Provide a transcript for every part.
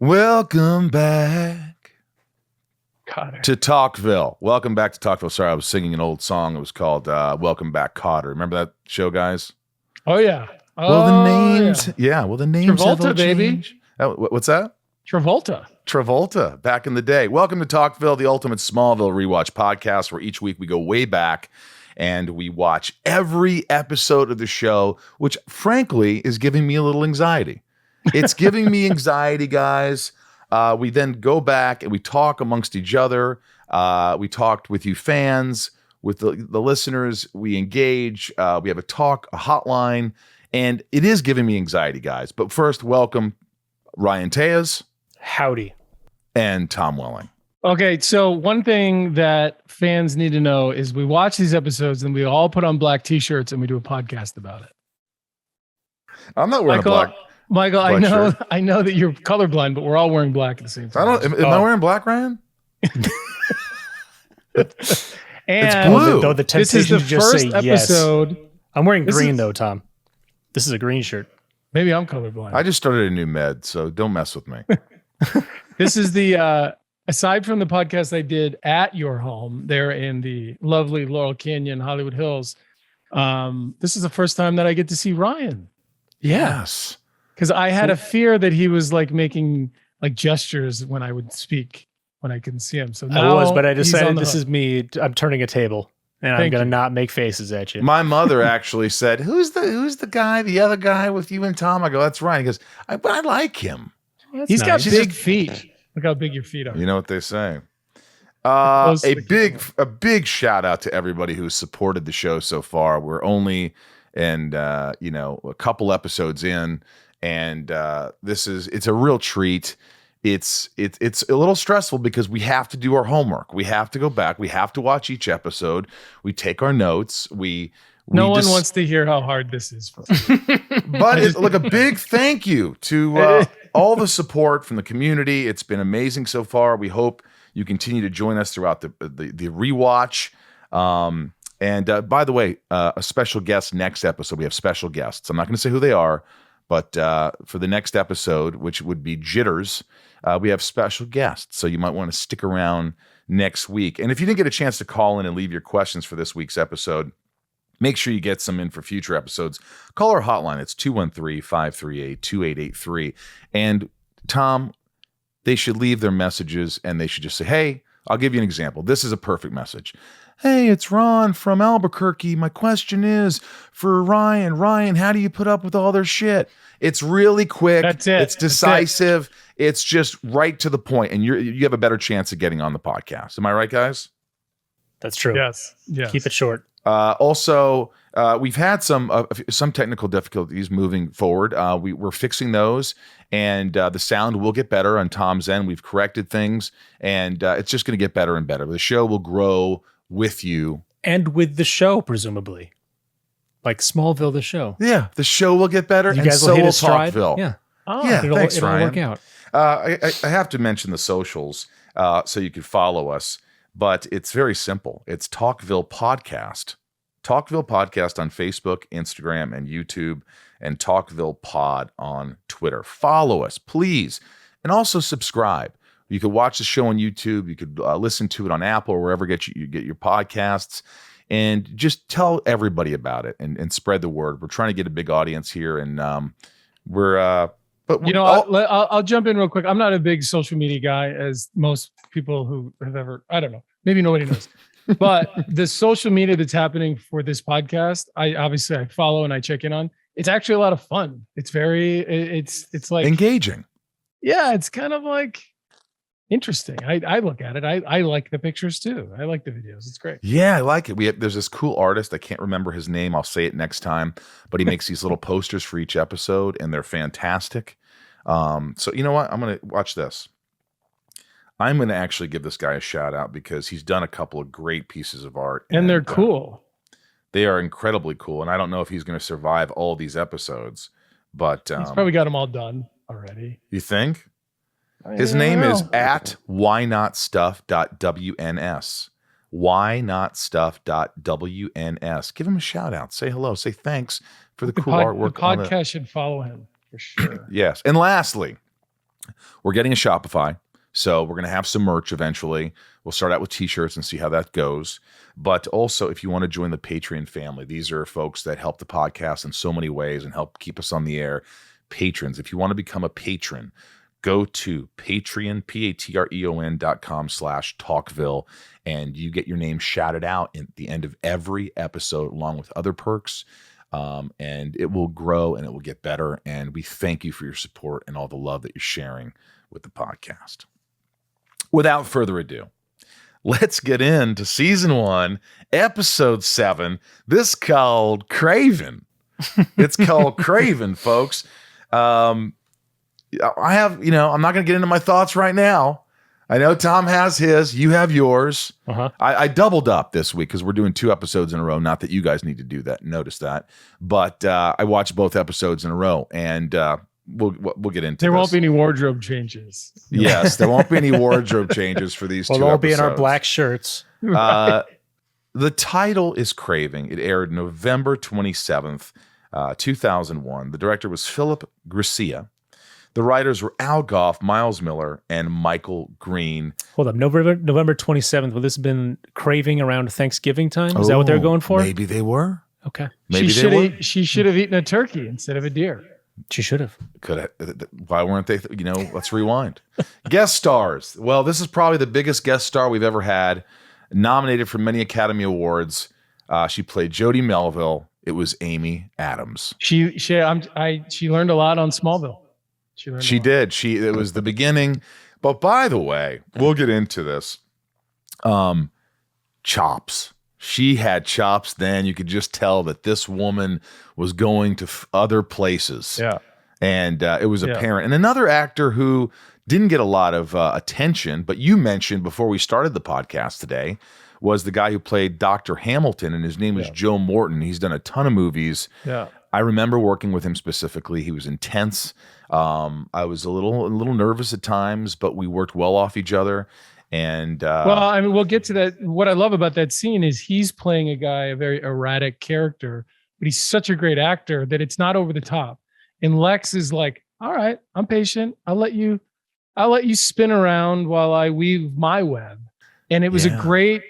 Welcome back Cotter. to Talkville. Welcome back to Talkville. Sorry, I was singing an old song. It was called Welcome Back, Cotter. Remember that show, guys? Oh, yeah. Well, the names, well, the names have all Travolta, baby. changed. Oh, what's that? Travolta, back in the day. Welcome to Talkville, the ultimate Smallville rewatch podcast, where each week we go way back and we watch every episode of the show, which frankly is giving me a little anxiety. It's giving me anxiety, guys. We then go back and we talk amongst each other. We talked with you fans, with the listeners. We engage. We have a hotline, and it is giving me anxiety, guys. But first, welcome Ryan Tejas. Howdy. And Tom Welling. Okay, so one thing that fans need to know is we watch these episodes and we all put on black t-shirts and we do a podcast about it. I'm not wearing Michael, black shirt. I know that you're colorblind, but we're all wearing black at the same time. Am I wearing black, Ryan? It's blue. Though the this is temptation the to just first say yes. episode. I'm wearing green though, Tom. This is a green shirt. Maybe I'm colorblind. I just started a new med, so don't mess with me. This is the aside from the podcast I did at your home there in the lovely Laurel Canyon, Hollywood Hills. This is the first time that I get to see Ryan. Yes. Because I had a fear that he was like making like gestures when I would speak when I couldn't see him. So now I was, but I he's decided on the this hook. is me. I'm turning a table, and I'm going to not make faces at you. My mother actually said, "Who's the guy? The other guy with you and Tom?" I go, "That's Ryan." He goes, "I like him. He's got She's big feet. Look how big your feet are. You know what they say." Close to A the big shout out to everybody who's supported the show so far. We're only a couple episodes in, and it's a real treat. It's a little stressful because we have to do our homework. We have to go back. We have to watch each episode. We take our notes. No one wants to hear how hard this is for us. But look, a big thank you to all the support from the community. It's been amazing so far. We hope you continue to join us throughout the rewatch. And by the way, a special guest next episode. We have special guests. I'm not going to say who they are, but for the next episode, which would be Jitters, we have special guests. So you might want to stick around next week. And if you didn't get a chance to call in and leave your questions for this week's episode, make sure you get some in for future episodes. Call our hotline. It's 213-538-2883. And Tom, they should leave their messages and they should just say, hey, I'll give you an example. This is a perfect message. Hey, it's Ron from Albuquerque. My question is for Ryan. Ryan, how do you put up with all their shit? It's really quick. That's it. It's decisive. It's just right to the point, and you have a better chance of getting on the podcast. Am I right, guys? That's true. Yes. Keep it short. Also, we've had some technical difficulties moving forward. We're fixing those, and the sound will get better on Tom's end. We've corrected things, and it's just going to get better and better. The show will grow with you. And with the show, presumably. Like Smallville, the show. Yeah, the show will get better, You and guys so will hit will a stride. Talkville. Yeah. Yeah, it'll thanks, Ryan. work out. I have to mention the socials so you can follow us, but it's very simple. It's Talkville Podcast. Talkville Podcast on Facebook, Instagram, and YouTube, and Talkville Pod on Twitter. Follow us, please, and also subscribe. You could watch the show on YouTube. You could listen to it on Apple or wherever you get your podcasts, and just tell everybody about it and spread the word. We're trying to get a big audience here, and I'll jump in real quick. I'm not a big social media guy, as most people who have ever, I don't know, maybe nobody knows. But the social media that's happening for this podcast, I follow and I check in on. It's actually a lot of fun. It's it's like engaging. Yeah, it's kind of like interesting. I look at it. I like the pictures too. I like the videos. It's great. Yeah, I like it. There's this cool artist. I can't remember his name. I'll say it next time. But he makes these little posters for each episode, and they're fantastic. So you know what? I'm going to watch this. I'm going to actually give this guy a shout out because he's done a couple of great pieces of art. And they're cool. They are incredibly cool. And I don't know if he's going to survive all these episodes, but he's probably got them all done already. You think? His name is at whynotstuff.wns. Whynotstuff.wns. Give him a shout out. Say hello. Say thanks for the cool artwork. The podcast should follow him for sure. Yes. And lastly, We're getting a Shopify, so we're going to have some merch eventually. We'll start out with t-shirts and see how that goes. But also, if you want to join the Patreon family, these are folks that help the podcast in so many ways and help keep us on the air. Patrons, if you want to become a patron, go to Patreon, patreon.com/talkville, and you get your name shouted out at the end of every episode, along with other perks. And it will grow and it will get better. And we thank you for your support and all the love that you're sharing with the podcast. Without further ado, let's get into season 1, episode 7. This called Craving. It's called Craving, folks. I have, I'm not going to get into my thoughts right now. I know Tom has his, you have yours. I doubled up this week because we're doing 2 episodes in a row. Not that you guys need to do that, notice that. But I watched both episodes in a row, and we'll get into There won't be any wardrobe changes. Yes, there won't be any wardrobe changes for these 2 We'll all episodes. be in our black shirts. The title is Craving. It aired November 27th, 2001. The director was Philip Gracia. The writers were Al Goff, Miles Miller, and Michael Green. Hold up, November 27th. Will this have been Craving around Thanksgiving time? Is that what they're going for? Maybe they were. Okay. Maybe she should have eaten a turkey instead of a deer. She should have. Could have. Why weren't they? Let's rewind. Guest stars. Well, this is probably the biggest guest star we've ever had. Nominated for many Academy Awards. She played Jody Melville. It was Amy Adams. She learned a lot on Smallville. She did. It was the beginning. But by the way, we'll get into this. Chops. She had chops then. You could just tell that this woman was going to other places. Yeah. And it was apparent. And another actor who didn't get a lot of attention, but you mentioned before we started the podcast today, was the guy who played Dr. Hamilton, and his name is Joe Morton. He's done a ton of movies. Yeah. I remember working with him specifically. He was intense. I was a little nervous at times, but we worked well off each other. And we'll get to that. What I love about that scene is he's playing a guy, a very erratic character, but he's such a great actor that it's not over the top. And Lex is like, all right, I'm patient. I'll let you spin around while I weave my web. And it was a great,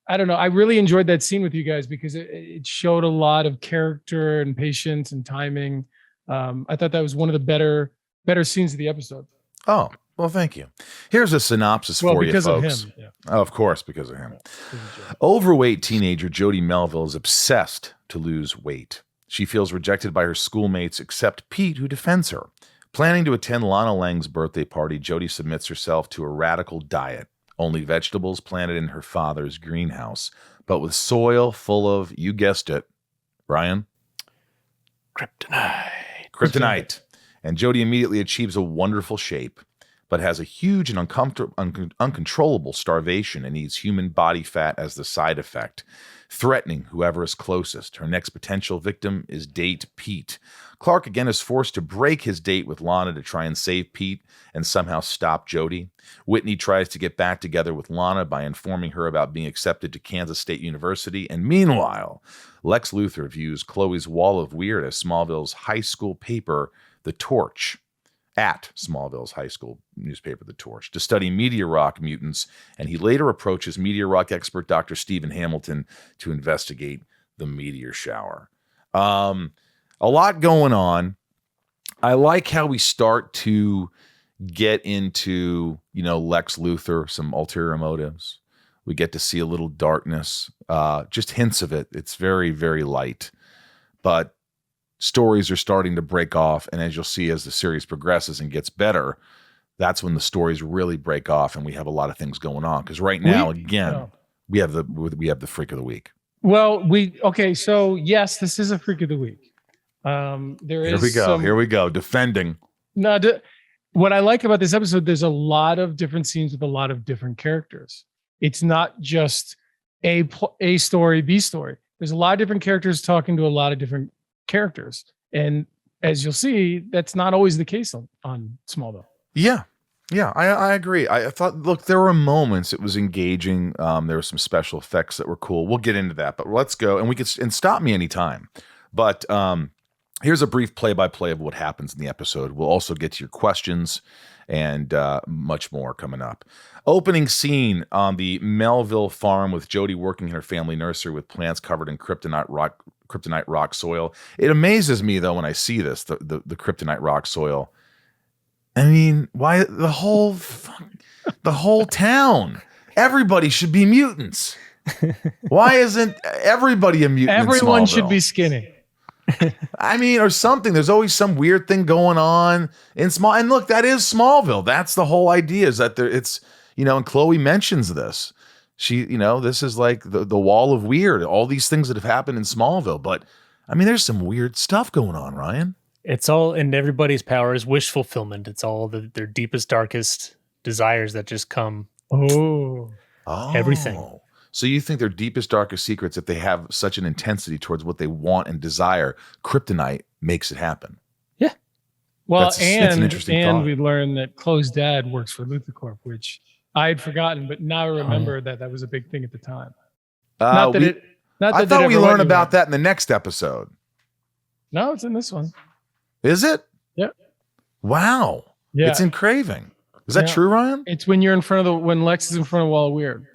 I don't know. I really enjoyed that scene with you guys because it showed a lot of character and patience and timing. I thought that was one of the better scenes of the episode. Oh, well, thank you. Here's a synopsis for you, folks. Because of him. Yeah. Oh, of course, because of him. Overweight teenager Jody Melville is obsessed to lose weight. She feels rejected by her schoolmates except Pete, who defends her. Planning to attend Lana Lang's birthday party, Jody submits herself to a radical diet. Only vegetables planted in her father's greenhouse, but with soil full of, you guessed it, Brian? Kryptonite. And Jody immediately achieves a wonderful shape, but has a huge and uncontrollable starvation and needs human body fat as the side effect, threatening whoever is closest. Her next potential victim is date Pete. Clark again is forced to break his date with Lana to try and save Pete and somehow stop Jody. Whitney tries to get back together with Lana by informing her about being accepted to Kansas State University. And meanwhile, Lex Luthor views Chloe's wall of weird as Smallville's high school paper, The Torch, at Smallville's high school newspaper, The Torch, to study meteor rock mutants. And he later approaches meteor rock expert Dr. Stephen Hamilton to investigate the meteor shower. A lot going on. I like how we start to get into, Lex Luthor, some ulterior motives. We get to see a little darkness, just hints of it. It's very, very light, but stories are starting to break off. And as you'll see, as the series progresses and gets better, that's when the stories really break off and we have a lot of things going on. Because right now, we have the freak of the week. Well, so yes, this is a freak of the week. Here we go. Defending. No, what I like about this episode, there's a lot of different scenes with a lot of different characters. It's not just A story, B story. There's a lot of different characters talking to a lot of different characters. And as you'll see, that's not always the case on Smallville. Yeah. Yeah, I agree. I thought, look, there were moments it was engaging. There were some special effects that were cool. We'll get into that, but let's go. And stop me anytime. But Here's a brief play-by-play of what happens in the episode. We'll also get to your questions and much more coming up. Opening scene on the Melville farm with Jody working in her family nursery with plants covered in kryptonite rock soil. It amazes me though when I see this, the kryptonite rock soil. I mean, why the whole town? Everybody should be mutants. Why isn't everybody a mutant? Everyone should be skinny. I mean, or something. There's always some weird thing going on in small. And look, that is Smallville. That's the whole idea. Is that it's and Chloe mentions this. She, this is like the wall of weird. All these things that have happened in Smallville. But I mean, there's some weird stuff going on, Ryan. It's all in everybody's power is wish fulfillment. It's all their deepest, darkest desires that just come. Oh, everything. So you think their deepest, darkest secrets, if they have such an intensity towards what they want and desire, kryptonite makes it happen. Yeah. Well, that's an interesting thought. We learned that Chloe's dad works for LuthorCorp, which I had forgotten, but now I remember that was a big thing at the time. I thought we learned about that in the next episode. No, it's in this one. Is it? Yep. Wow. Yeah. It's in Craving. Is that true, Ryan? It's when you're when Lex is in front of Wall of Weird.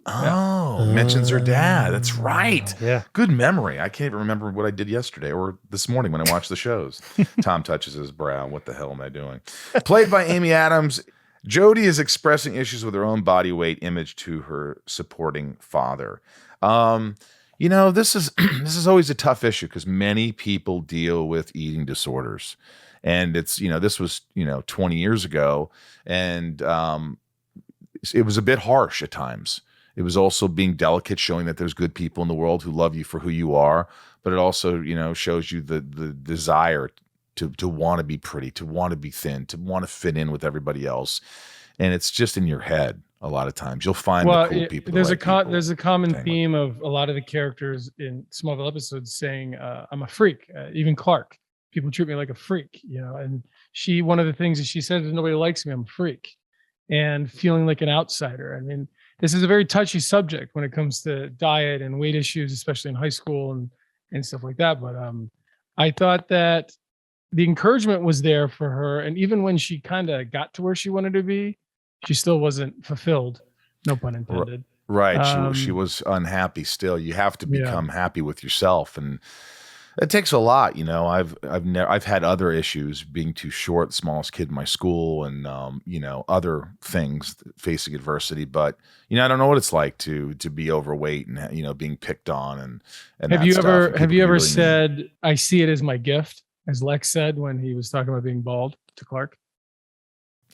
Oh, mentions her dad. That's right. Yeah. Good memory. I can't even remember what I did yesterday or this morning when I watched the shows. Tom touches his brow. What the hell am I doing? Played by Amy Adams, Jody is expressing issues with her own body weight image to her supporting father. This is always a tough issue because many people deal with eating disorders. And it's, this was, 20 years ago. And it was a bit harsh at times. It was also being delicate, showing that there's good people in the world who love you for who you are. But it also, shows you the desire to want to be pretty, to want to be thin, to want to fit in with everybody else. And it's just in your head a lot of times. You'll find the cool people. There's a common theme of a lot of the characters in Smallville episodes saying, I'm a freak. Even Clark. People treat me like a freak, and one of the things that she says is nobody likes me. I'm a freak. And feeling like an outsider. I mean, this is a very touchy subject when it comes to diet and weight issues, especially in high school and stuff like that. But I thought that the encouragement was there for her. And even when she kind of got to where she wanted to be, she still wasn't fulfilled. No pun intended. Right. She was unhappy still. You have to become happy with yourself. And it takes a lot, I've had other issues, being too short, smallest kid in my school, and other things, facing adversity. But I don't know what it's like to be overweight and have being picked on and have you ever said I see it as my gift, as Lex said when he was talking about being bald to Clark?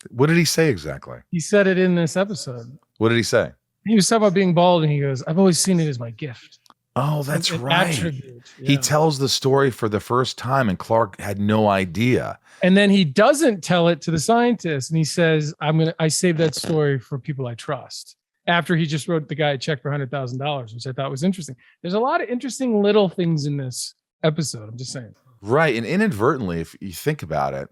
What did he say exactly? He said it in this episode. What did he say? He was talking about being bald, and he goes, "I've always seen it as my gift." Oh, that's right. He tells the story for the first time, and Clark had no idea. And then he doesn't tell it to the scientist, and he says, I saved that story for people I trust." After he just wrote the guy a check for $100,000, which I thought was interesting. There's a lot of interesting little things in this episode. I'm just saying. Right. And inadvertently, if you think about it,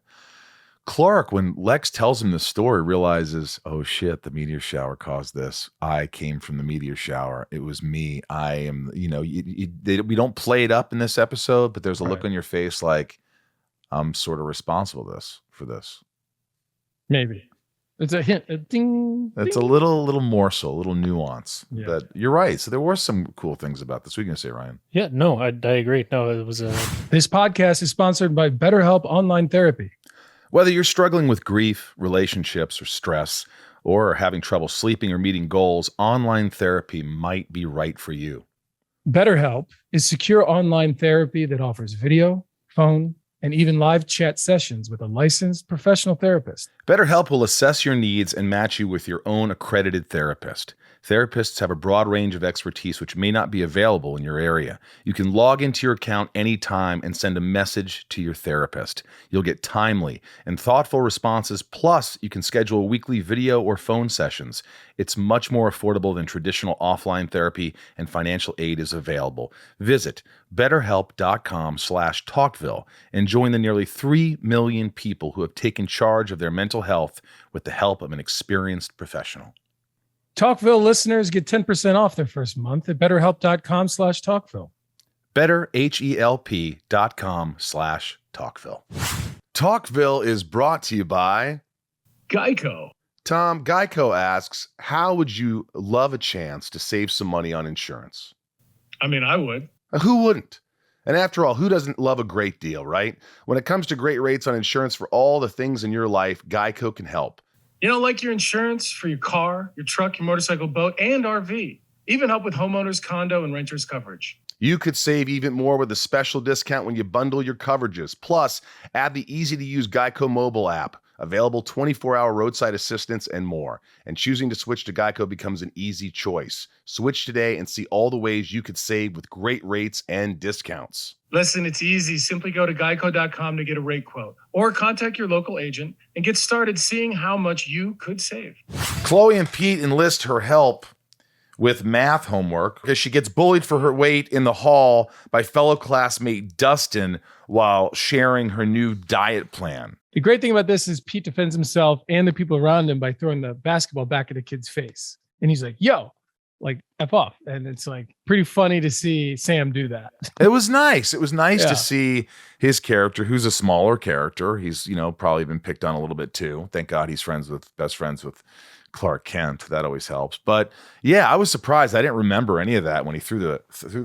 Clark, when Lex tells him the story, realizes, oh shit, the meteor shower caused this. I came from the meteor shower. It was me. I am, we don't play it up in this episode, but there's a look on your face like, I'm sort of responsible for this. Maybe. It's a hint, a ding. That's a little morsel, a little nuance. Yeah. But you're right. So there were some cool things about this. What are you going to say, Ryan? Yeah, no, I agree. No, it was a... This podcast is sponsored by BetterHelp Online Therapy. Whether you're struggling with grief, relationships, or stress, or having trouble sleeping or meeting goals, online therapy might be right for you. BetterHelp is secure online therapy that offers video, phone, and even live chat sessions with a licensed professional therapist. BetterHelp will assess your needs and match you with your own accredited therapist. Therapists have a broad range of expertise which may not be available in your area. You can log into your account anytime and send a message to your therapist. You'll get timely and thoughtful responses, plus you can schedule weekly video or phone sessions. It's much more affordable than traditional offline therapy, and financial aid is available. Visit betterhelp.com/talkville and join the nearly 3 million people who have taken charge of their mental health with the help of an experienced professional. Talkville listeners get 10% off their first month at betterhelp.com/talkville. betterhelp.com/talkville. Talkville is brought to you by Geico. Tom. Geico asks, how would you love a chance to save some money on insurance? I mean, I would. Who wouldn't? And after all, who doesn't love a great deal, right? When it comes to great rates on insurance for all the things in your life, Geico can help. You know, like your insurance for your car, your truck, your motorcycle, boat, and RV. Even help with homeowners, condo, and renters coverage. You could save even more with a special discount when you bundle your coverages. Plus, add the easy-to-use Geico mobile app, available 24-hour roadside assistance and more. And choosing to switch to Geico becomes an easy choice. Switch today and see all the ways you could save with great rates and discounts. Listen, it's easy. Simply go to geico.com to get a rate quote or contact your local agent and get started seeing how much you could save. Chloe and Pete enlist her help with math homework because she gets bullied for her weight in the hall by fellow classmate Dustin while sharing her new diet plan. The great thing about this is Pete defends himself and the people around him by throwing the basketball back at the kid's face. And he's like, yo, like F off. And it's like pretty funny to see Sam do that. It was nice. It was nice Yeah. to see his character, who's a smaller character. He's, probably been picked on a little bit too. Thank God he's best friends with Clark Kent. That always helps. But yeah, I was surprised. I didn't remember any of that when he threw the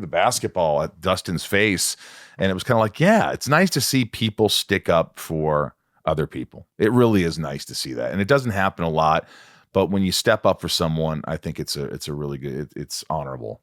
basketball at Dustin's face. And it was kind of like, yeah, it's nice to see people stick up for other people. It really is nice to see that. And it doesn't happen a lot, but when you step up for someone, I think it's a really good, it's honorable.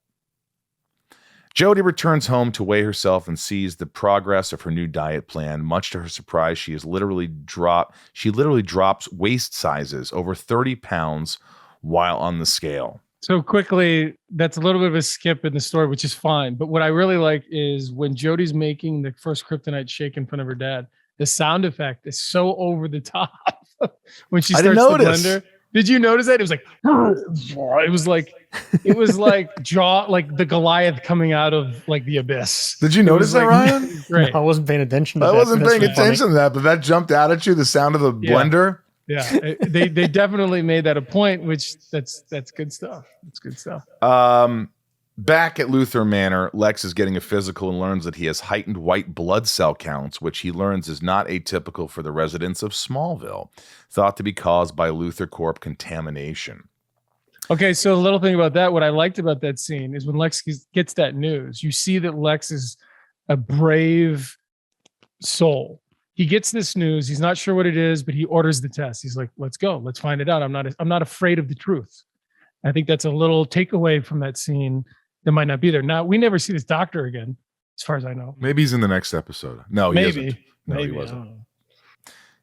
Jody returns home to weigh herself and sees the progress of her new diet plan. Much to her surprise, she literally drops waist sizes over 30 pounds while on the scale. So quickly, that's a little bit of a skip in the story, which is fine. But what I really like is when Jody's making the first kryptonite shake in front of her dad, the sound effect is so over the top when she starts the blender. Did you notice that? It was like, it was like jaw, like the Goliath coming out of like the abyss. Did you notice that, Ryan? Great. I wasn't paying attention to I that. wasn't That's paying really attention to that, but that jumped out at you, the sound of the blender. Yeah, they definitely made that a point, which that's good stuff. It's good stuff. Back at Luther Manor, Lex is getting a physical and learns that he has heightened white blood cell counts, which he learns is not atypical for the residents of Smallville, thought to be caused by Luther Corp contamination. Okay, so a little thing about that. What I liked about that scene is when Lex gets that news, you see that Lex is a brave soul. He gets this news. He's not sure what it is, but he orders the test. He's like, let's go. Let's find it out. I'm not afraid of the truth. I think that's a little takeaway from that scene that might not be there. Now, we never see this doctor again, as far as I know. Maybe he's in the next episode. No, he isn't. No, he wasn't.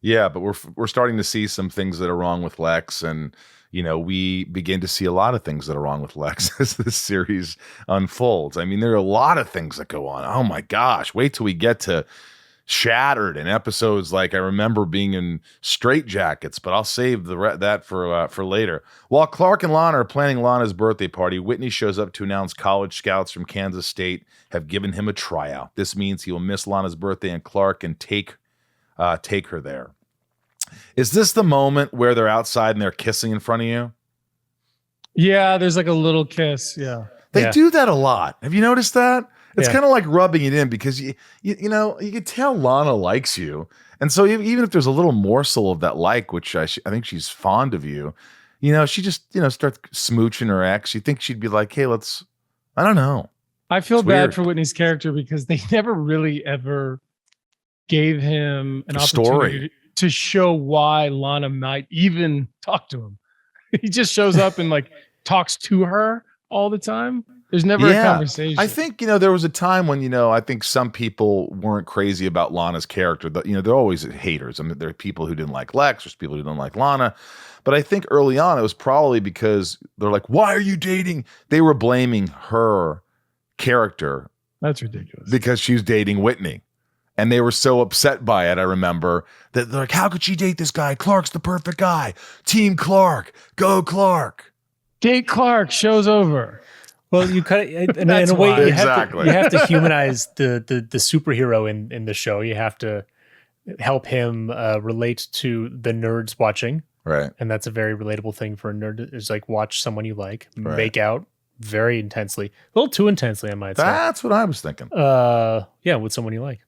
Yeah, but we're starting to see some things that are wrong with Lex, and we begin to see a lot of things that are wrong with Lex as this series unfolds. I mean, there are a lot of things that go on. Oh my gosh, wait till we get to Shattered and episodes like I remember being in Straight Jackets, but I'll save that for later. While Clark and Lana are planning Lana's birthday party, Whitney shows up to announce college scouts from Kansas State have given him a tryout. This means he will miss Lana's birthday, and Clark can take her there. Is this the moment where they're outside and they're kissing in front of you? Yeah, there's like a little kiss. Yeah, they do that a lot. Have you noticed that? It's kind of like rubbing it in because you can tell Lana likes you, and so even if there's a little morsel of that like, which I think she's fond of you, she just starts smooching her ex. You think she'd be like, hey, let's. I don't know. I feel bad for Whitney's character because they never really ever gave him an opportunity to show why Lana might even talk to him. He just shows up and like talks to her all the time. There's never a conversation. I think, there was a time when, I think some people weren't crazy about Lana's character. They're always haters. I mean, there are people who didn't like Lex, there's people who didn't like Lana. But I think early on, it was probably because they're like, why are you dating? They were blaming her character. That's ridiculous. Because she's dating Whitney. And they were so upset by it, I remember, that they're like, how could she date this guy? Clark's the perfect guy. Team Clark. Go Clark. Date Clark. Show's over. Well, you kind of, in a way, you have to humanize the superhero in the show. You have to help him relate to the nerds watching, right? And that's a very relatable thing for a nerd. Is like watch someone you like, right. make out, very intensely, a little too intensely, I might say. That's what I was thinking. Yeah, with someone you like.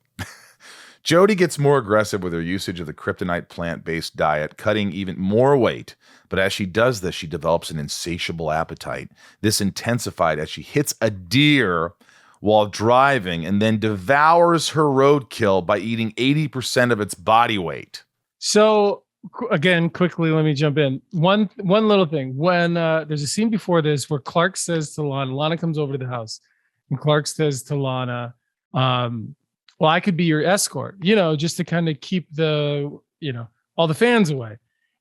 Jody gets more aggressive with her usage of the kryptonite plant-based diet, cutting even more weight. But as she does this, she develops an insatiable appetite. This intensified as she hits a deer while driving and then devours her roadkill by eating 80% of its body weight. So again, quickly, let me jump in. One little thing. When there's a scene before this where Clark says to Lana comes over to the house, and Clark says to Lana, well, I could be your escort, just to kind of keep all the fans away.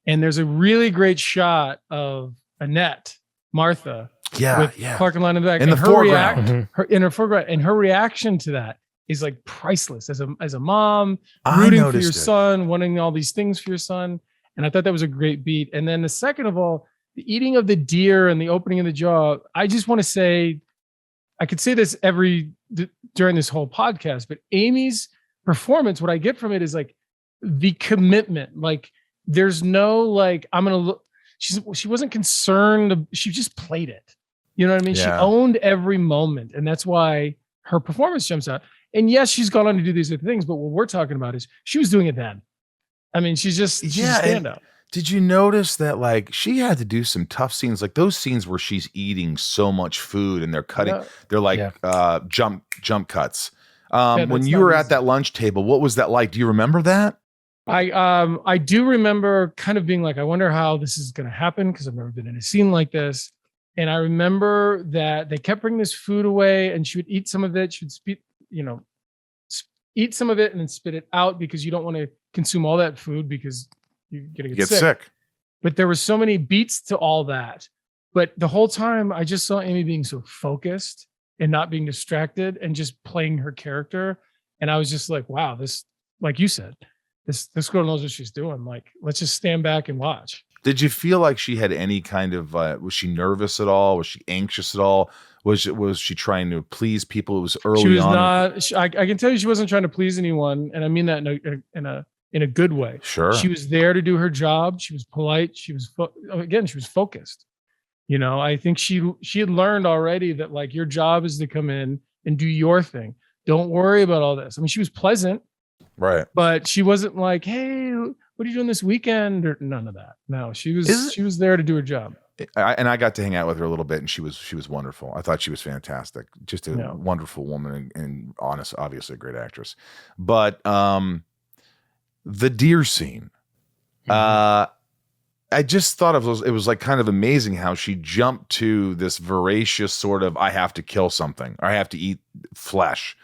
And there's a really great shot of Annette, Martha, with Clark and Lana in the back. In the foreground. Her reaction to that is like priceless as a mom, rooting for your son, wanting all these things for your son. And I thought that was a great beat. And then the second of all, the eating of the deer and the opening of the jaw, I just want to say, I could say this during this whole podcast, but Amy's performance, what I get from it is like the commitment. Like there's no like, I'm going to look, she wasn't concerned. She just played it. You know what I mean? Yeah. She owned every moment. And that's why her performance jumps out. And yes, she's gone on to do these other things, but what we're talking about is she was doing it then. I mean, she's a standout. Did you notice that like she had to do some tough scenes, like those scenes where she's eating so much food and they're cutting, they're like jump cuts. When you were at that lunch table, what was that like? Do you remember that? I do remember kind of being like, I wonder how this is going to happen because I've never been in a scene like this. And I remember that they kept bringing this food away and she would eat some of it. She would eat some of it and then spit it out because you don't want to consume all that food because you're going to get sick. But there were so many beats to all that. But the whole time I just saw Amy being so focused and not being distracted and just playing her character. And I was just like, wow, this, like you said, this girl knows what she's doing. Like, let's just stand back and watch. Did you feel like she had any kind of, was she nervous at all? Was she anxious at all? Was she trying to please people? It was early on. She was not. I can tell you she wasn't trying to please anyone. And I mean that in a good way. Sure. She was there to do her job. She was polite. She was, she was focused. I think she had learned already that like your job is to come in and do your thing. Don't worry about all this. I mean, she was pleasant. Right. But she wasn't like, hey, what are you doing this weekend? Or none of that. No, she was there to do her job. I got to hang out with her a little bit, and she was wonderful. I thought she was fantastic. Just a wonderful woman and honest, obviously a great actress. But the deer scene, I just thought it was like kind of amazing how she jumped to this voracious sort of, I have to kill something, or I have to eat flesh,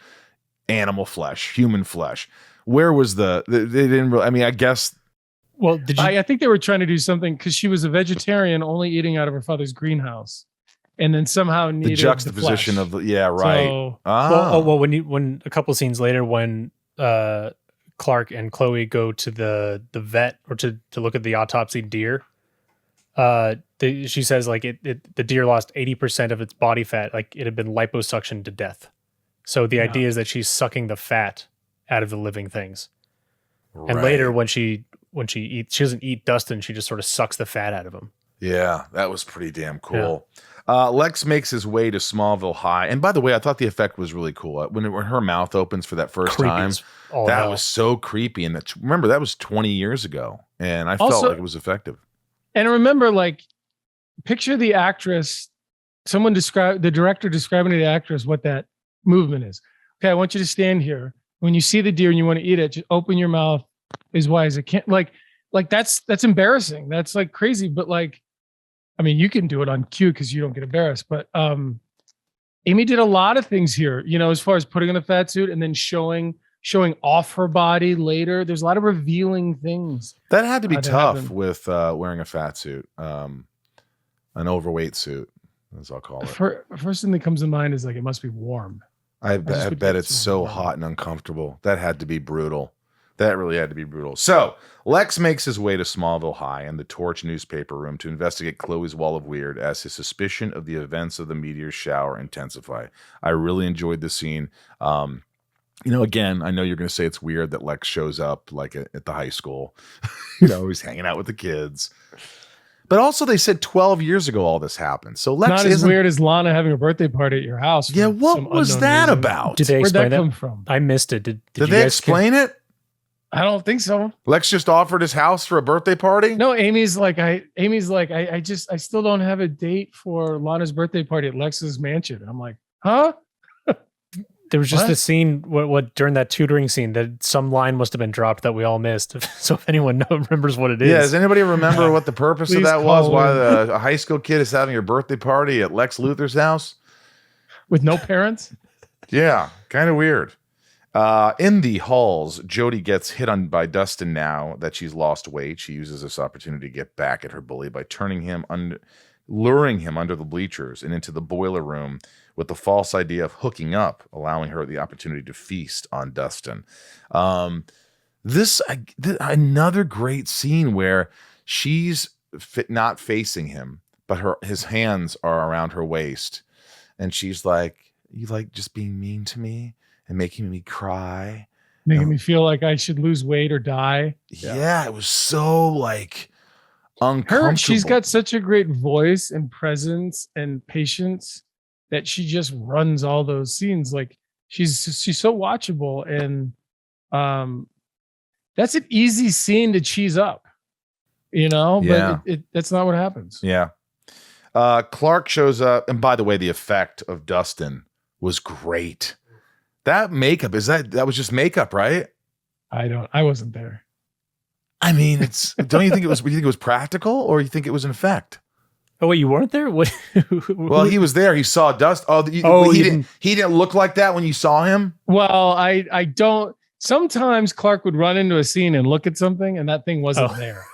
animal flesh, human flesh. Where was they didn't really, I mean, I guess. Well, I think they were trying to do something because she was a vegetarian, only eating out of her father's greenhouse, and then somehow needed the juxtaposition of right. So, when a couple scenes later, when Clark and Chloe go to the vet or to look at the autopsy deer, she says like the deer lost 80% of its body fat, like it had been liposuctioned to death. So the idea is that she's sucking the fat out of the living things. Right. And later when she eats, she doesn't eat Dustin, she just sort of sucks the fat out of him. Yeah, that was pretty damn cool. Yeah. Lex makes his way to Smallville High. And by the way, I thought the effect was really cool. When her mouth opens for that first time, that was so creepy. And remember, that was 20 years ago. And I felt like it was effective. And remember, like, picture the actress, the director describing to the actress what that movement is. Okay, I want you to stand here. When you see the deer and you want to eat it, just open your mouth as wide as it can. Like that's embarrassing. That's like crazy. But like, I mean, you can do it on cue because you don't get embarrassed. But Amy did a lot of things here, as far as putting on the fat suit and then showing off her body later. There's a lot of revealing things. That had to be tough with wearing a fat suit, an overweight suit, as I'll call it. First thing that comes to mind is like, it must be warm. I bet it's so hot and uncomfortable. That had to be brutal. That really had to be brutal. So Lex makes his way to Smallville High and the Torch newspaper room to investigate Chloe's wall of weird as his suspicion of the events of the meteor shower intensify. I really enjoyed the scene. Again, I know you're going to say it's weird that Lex shows up like at the high school. He's hanging out with the kids. But also, they said 12 years ago all this happened. So Lex Not as weird as Lana having a birthday party at your house. Yeah, what was that about? Did they Where'd explain that come from? I missed it. Did they explain it? I don't think so. Lex just offered his house for a birthday party? No, Amy's like, I still don't have a date for Lana's birthday party at Lex's mansion. I'm like, huh? There was just What? this scene what during that tutoring scene that some line must have been dropped that we all missed. So if anyone remembers what it is. Yeah, does anybody remember what the purpose of Please that was? call Why in. a high school kid is having a birthday party at Lex Luthor's house? With no parents? Yeah, kind of weird. In the halls, Jody gets hit on by Dustin now that she's lost weight. She uses this opportunity to get back at her bully by luring him under the bleachers and into the boiler room with the false idea of hooking up, allowing her the opportunity to feast on Dustin. Another great scene where she's not facing him, but his hands are around her waist. And she's like, you like just being mean to me and making me cry? Making me feel like I should lose weight or die. Yeah, it was so like uncomfortable. She's got such a great voice and presence and patience that she just runs all those scenes. Like she's so watchable, and that's an easy scene to cheese up, Yeah. But that's not what happens. Yeah. Clark shows up, and by the way, the effect of Dustin was great. That makeup, that was just makeup, right? I wasn't there. I mean, don't you think it was practical, or you think it was an effect? Oh wait, you weren't there? What? Well, he was there. He saw Dust. He didn't look like that when you saw him. Well, I don't. Sometimes Clark would run into a scene and look at something, and that thing wasn't there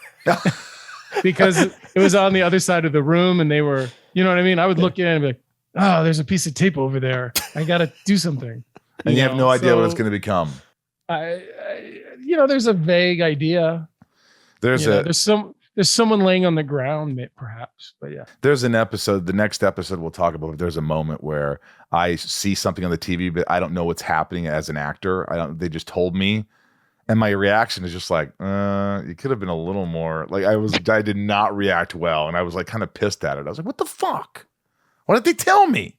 because it was on the other side of the room, and they were, you know what I mean? I would look in and be like, oh, there's a piece of tape over there. I got to do something. And you have no idea what it's going to become. There's a vague idea. There's someone laying on the ground, perhaps, but yeah. There's an episode, the next episode we'll talk about, there's a moment where I see something on the TV, but I don't know what's happening as an actor. They just told me. And my reaction is just like, it could have been a little more, like I did not react well. And I was like kind of pissed at it. I was like, what the fuck? Why didn't they tell me?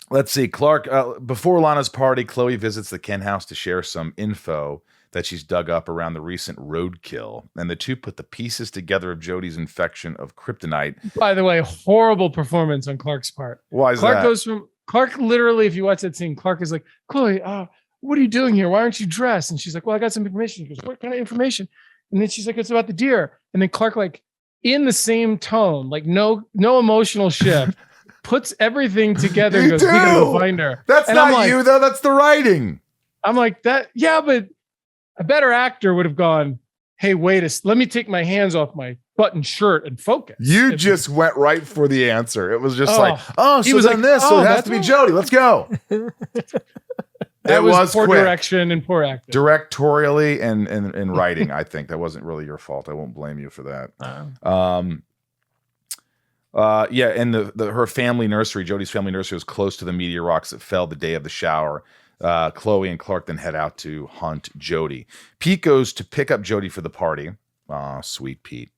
Let's see. Clark, before Lana's party, Chloe visits the Ken house to share some info that she's dug up around the recent roadkill. And the two put the pieces together of Jody's infection of kryptonite. By the way, horrible performance on Clark's part. Why is Clark that? Clark literally, if you watch that scene, Clark is like, Chloe, what are you doing here? Why aren't you dressed? And she's like, well, I got some information. He goes, what kind of information? And then she's like, it's about the deer. And then Clark, like in the same tone, like no emotional shift, puts everything together and goes, we gotta go find her. That's not you though. That's the writing. I'm like that. Yeah, but a better actor would have gone, hey, let me take my hands off my button shirt and focus. You just went right for the answer. It was just he was like this, so it has to be Jody. Let's go. That was poor quick. direction and poor acting. Directorially and writing, I think. That wasn't really your fault. I won't blame you for that. And her family nursery, Jody's family nursery, was close to the meteor rocks that fell the day of the shower. Chloe and Clark then head out to hunt Jody. Pete goes to pick up Jody for the party. Aw, sweet Pete.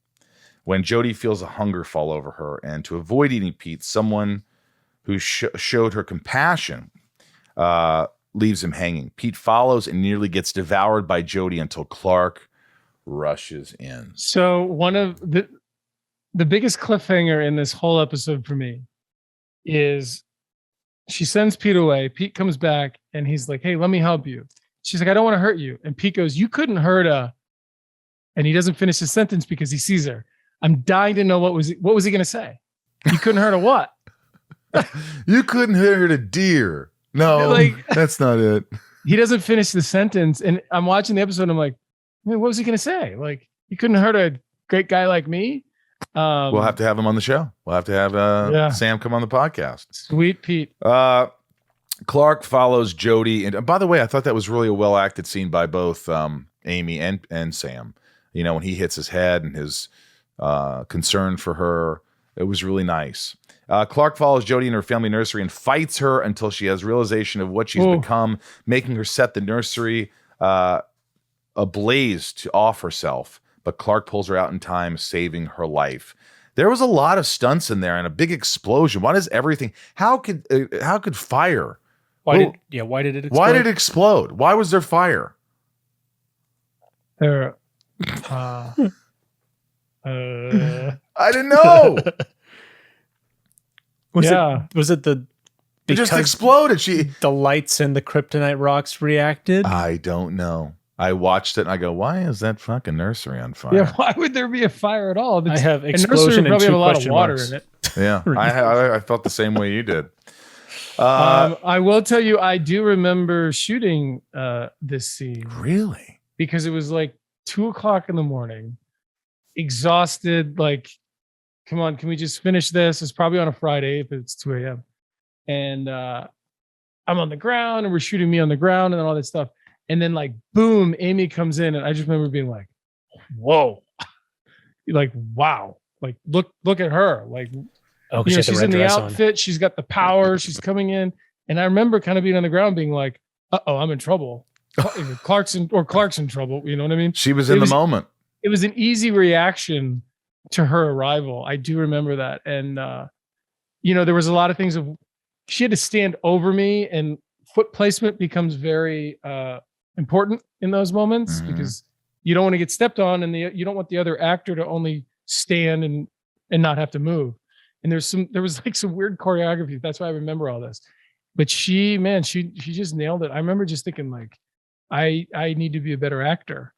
When Jody feels a hunger fall over her, and to avoid eating Pete, someone who showed her compassion leaves him hanging. Pete follows and nearly gets devoured by Jody until Clark rushes in. So one of the biggest cliffhanger in this whole episode for me is she sends Pete away. Pete comes back and he's like, hey, let me help you. She's like, I don't want to hurt you. And Pete goes, you couldn't hurt her. And he doesn't finish his sentence because he sees her. I'm dying to know what was he going to say? You couldn't hurt a what? You couldn't hurt a deer. No, that's not it. He doesn't finish the sentence. And I'm watching the episode and I'm like, man, what was he going to say? Like, you couldn't hurt a great guy like me? We'll have to have him on the show. We'll have to have Sam come on the podcast. Sweet Pete. Clark follows Jody. And by the way, I thought that was really a well-acted scene by both Amy and Sam. When he hits his head and his concern for her, it was really nice. Clark follows Jody in her family nursery and fights her until she has realization of what she's become, making her set the nursery ablaze to off herself. but Clark pulls her out in time, saving her life. There was a lot of stunts in there and a big explosion. Why does everything? How could fire? Why did it explode? Why did it explode? Why was there fire? There. I didn't know. Was it the? It just exploded. The lights and the kryptonite rocks reacted. I don't know. I watched it and I go, why is that fucking nursery on fire? Yeah, why would there be a fire at all? I have explosion and probably have two a lot of question water marks. in it. Yeah, I felt the same way you did. I will tell you, I do remember shooting this scene. Really? Because it was like 2:00 in the morning, exhausted. Like, come on, can we just finish this? It's probably on a Friday if it's 2 a.m. And I'm on the ground and we're shooting me on the ground and all this stuff. And then like, boom, Amy comes in. And I just remember being like, whoa, like, wow, like, look at her. Like, she's in the outfit. On. She's got the power. She's coming in. And I remember kind of being on the ground being like, uh-oh, I'm in trouble. Clark's in trouble. You know what I mean? She was in the moment. It was an easy reaction to her arrival. I do remember that. And, there was a lot of things she had to stand over me, and foot placement becomes very important in those moments because you don't want to get stepped on, and you don't want the other actor to only stand and not have to move. And there was like some weird choreography. That's why I remember all this. But she just nailed it. I remember just thinking like, I need to be a better actor.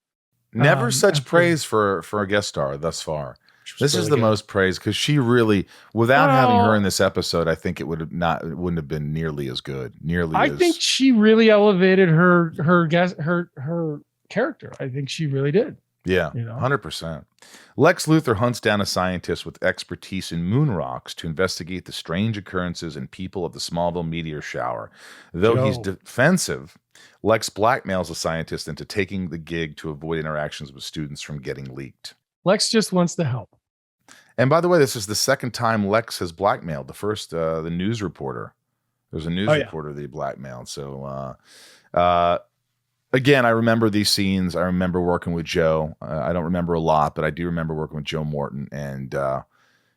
Never such praise for a guest star thus far. This is the most praise because she really, without having her in this episode, I think it wouldn't have been nearly as good. I think she really elevated her character. I think she really did. Yeah, 100%. Lex Luthor hunts down a scientist with expertise in moon rocks to investigate the strange occurrences and people of the Smallville meteor shower. Though he's defensive, Lex blackmails the scientist into taking the gig to avoid interactions with students from getting leaked. Lex just wants to help. And by the way, this is the second time Lex has blackmailed. The first, the news reporter. There's a news reporter that he blackmailed. So, again, I remember these scenes. I remember working with Joe. I don't remember a lot, but I do remember working with Joe Morton. And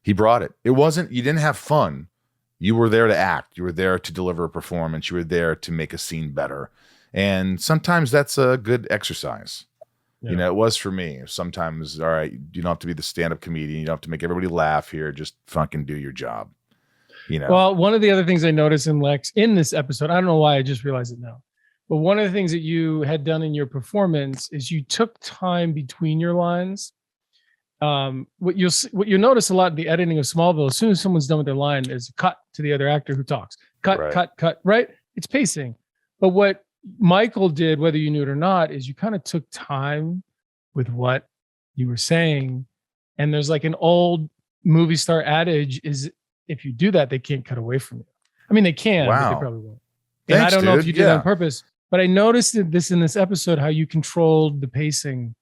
he brought it. You didn't have fun. You were there to act. You were there to deliver a performance. You were there to make a scene better. And sometimes that's a good exercise. Yeah. It was for me. Sometimes, all right, you don't have to be the stand-up comedian. You don't have to make everybody laugh here. Just fucking do your job. Well, one of the other things I noticed in Lex in this episode, I don't know why I just realized it now, but one of the things that you had done in your performance is you took time between your lines. What you'll notice a lot in the editing of Smallville, as soon as someone's done with their line, is a cut to the other actor who talks. Cut, right? It's pacing. But what Michael did, whether you knew it or not, is you kind of took time with what you were saying. And there's like an old movie star adage is if you do that, they can't cut away from you. I mean, they can, but they probably won't. And I don't know if you did that on purpose, but I noticed in this episode, how you controlled the pacing.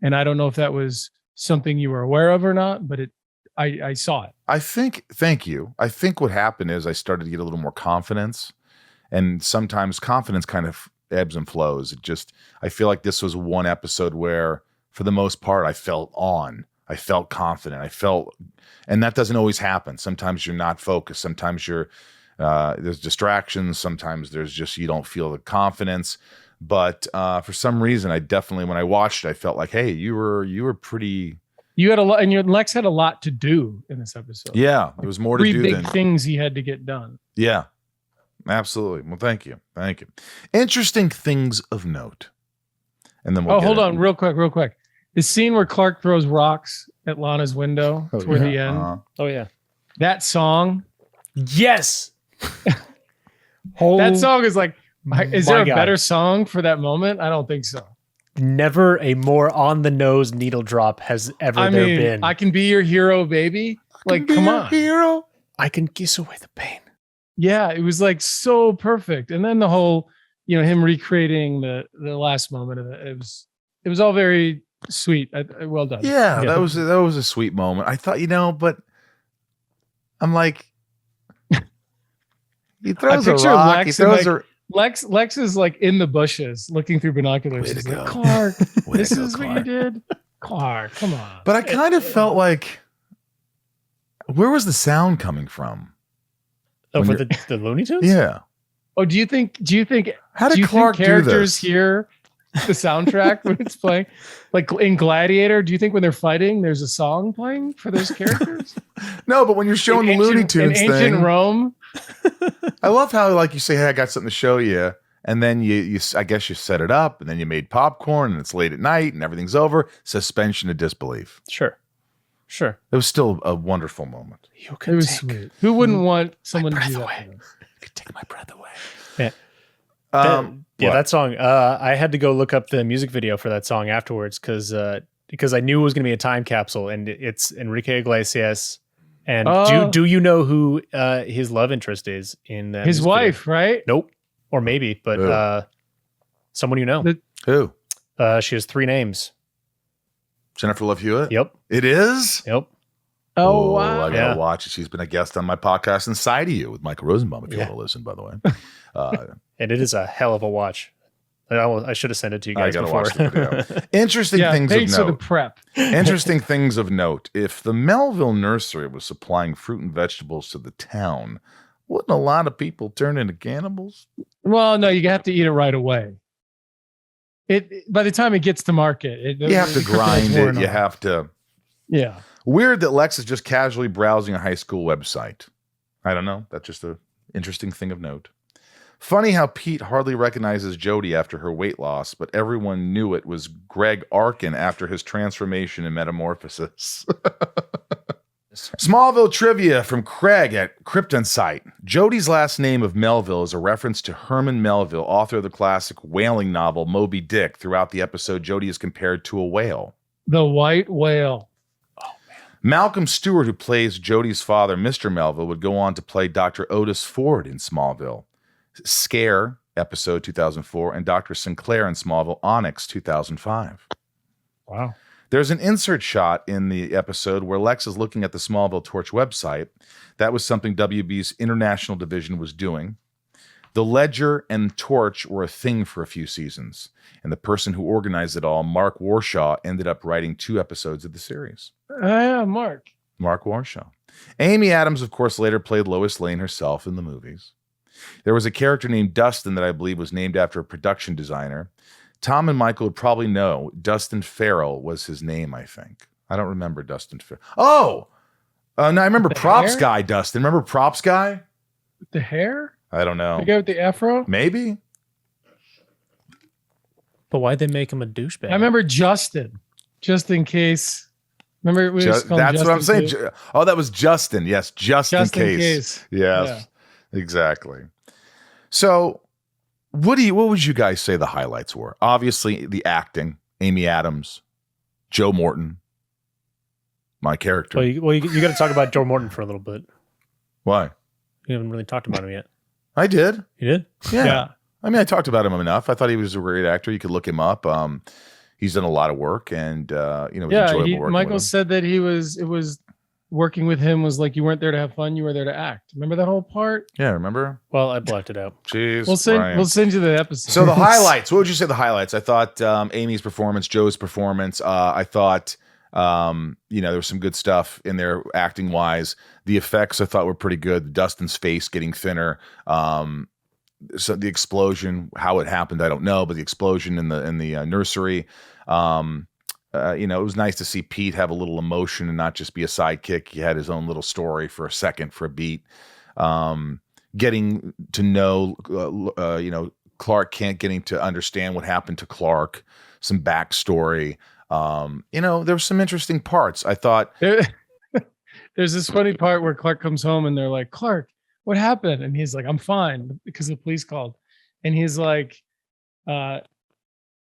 And I don't know if that was something you were aware of or not, but I saw it. Thank you. I think what happened is I started to get a little more confidence. And sometimes confidence kind of ebbs and flows. I feel like this was one episode where, for the most part, I felt confident. And that doesn't always happen. Sometimes you're not focused. Sometimes there's distractions. Sometimes there's just, you don't feel the confidence. But for some reason, I definitely, when I watched it, I felt like, hey, you were pretty. You had a lot, and Lex had a lot to do in this episode. Yeah, there was more to do. 3 big things he had to get done. Yeah. Absolutely. Well, thank you. Interesting things of note. And then hold on real quick. The scene where Clark throws rocks at Lana's window toward the end. Oh yeah. That song. Yes. That song is like, is there a better song for that moment? I don't think so. Never a more on the nose needle drop has ever been. I can be your hero, baby. Like, come on. Hero. I can kiss away the pain. Yeah, it was like so perfect. And then the whole, him recreating the last moment of it. It was all very sweet. Well done. Yeah, that was a sweet moment. I thought, but I'm like, he throws a rock. Lex is like in the bushes looking through binoculars. He's like, Clark, this is what you did. Clark, come on. But I kind of felt like, where was the sound coming from? Oh, When for the Looney Tunes? Yeah. Oh, do you think How do did you Clark think do characters this? hear the soundtrack when it's playing? Like in Gladiator, do you think when they're fighting, there's a song playing for those characters? No, but when you're showing the Looney Tunes in ancient thing, Rome, I love how like you say, "Hey, I got something to show you," and then you I guess you set it up, and then you made popcorn, and it's late at night, and everything's over. Suspension of disbelief. Sure. It was still a wonderful moment. You it was sweet. Who wouldn't want someone to breath do that? away. for them? You could take my breath away. Yeah. What? That song. I had to go look up the music video for that song afterwards because I knew it was going to be a time capsule, and it's Enrique Iglesias. And do you know who his love interest is in that? His music wife, video? right? Nope, or maybe, but someone you know. Who? She has 3 names. Jennifer Love Hewitt? Yep. It is? Yep. Oh wow! I gotta watch it. She's been a guest on my podcast Inside of You with Michael Rosenbaum, if you want to listen, by the way. And it is a hell of a watch. I should have sent it to you I guys gotta before. watch the video. Interesting things of thanks for the note. prep. Interesting things of note. If the Melville nursery was supplying fruit and vegetables to the town, wouldn't a lot of people turn into cannibals? Well, no, you have to eat it right away. By the time it gets to market, You have to grind it. You have to. Yeah. Weird that Lex is just casually browsing a high school website. I don't know. That's just an interesting thing of note. Funny how Pete hardly recognizes Jody after her weight loss, but everyone knew it was Greg Arkin after his transformation and metamorphosis. Smallville trivia from Craig at Krypton Site. Jody's last name of Melville is a reference to Herman Melville, author of the classic whaling novel Moby Dick. Throughout the episode, Jody is compared to a whale. The white whale. Malcolm Stewart, who plays Jody's father, Mr. Melville, would go on to play Dr. Otis Ford in Smallville, Scare, episode 2004, and Dr. Sinclair in Smallville, Onyx, 2005. Wow. There's an insert shot in the episode where Lex is looking at the Smallville Torch website. That was something WB's international division was doing. The Ledger and Torch were a thing for a few seasons, and the person who organized it all, Mark Warshaw, ended up writing 2 episodes of the series. Yeah, Mark Warshaw. Amy Adams, of course, later played Lois Lane herself in the movies. There was a character named Dustin that I believe was named after a production designer. Tom and Michael would probably know. Dustin Farrell was his name, I think. I don't remember Dustin Farrell. Oh! No, I remember Props hair? Guy, Dustin. Remember Props Guy? with the hair. I don't know. The guy with the afro. Maybe? But why'd they make him a douchebag? I remember Justin, just in case. Remember we That's what I'm saying. Oh, that was Justin. Yes, just in case. Yes, exactly. So, what would you guys say the highlights were? Obviously, the acting, Amy Adams, Joe Morton, my character. Well, you got to talk about Joe Morton for a little bit. Why? You haven't really talked about him yet. I did. You did? Yeah. I mean, I talked about him enough. I thought he was a great actor. You could look him up. He's done a lot of work, and it was enjoyable working Michael with him. said that it was working with him was like you weren't there to have fun, you were there to act. Remember that whole part? Yeah, remember? Well, I blacked it out. Jeez, We'll send you the episode. So the highlights. What would you say the highlights? I thought Amy's performance, Joe's performance. I thought there was some good stuff in there acting wise. The effects I thought were pretty good. Dustin's face getting thinner. So the explosion, how it happened, I don't know, but the explosion in the nursery. It was nice to see Pete have a little emotion and not just be a sidekick. He had his own little story for a second, for a beat. Getting to know, Clark Kent, getting to understand what happened to Clark, some backstory. There were some interesting parts. I thought there's this funny part where Clark comes home and they're like, Clark, what happened? And he's like, I'm fine, because the police called. And he's like,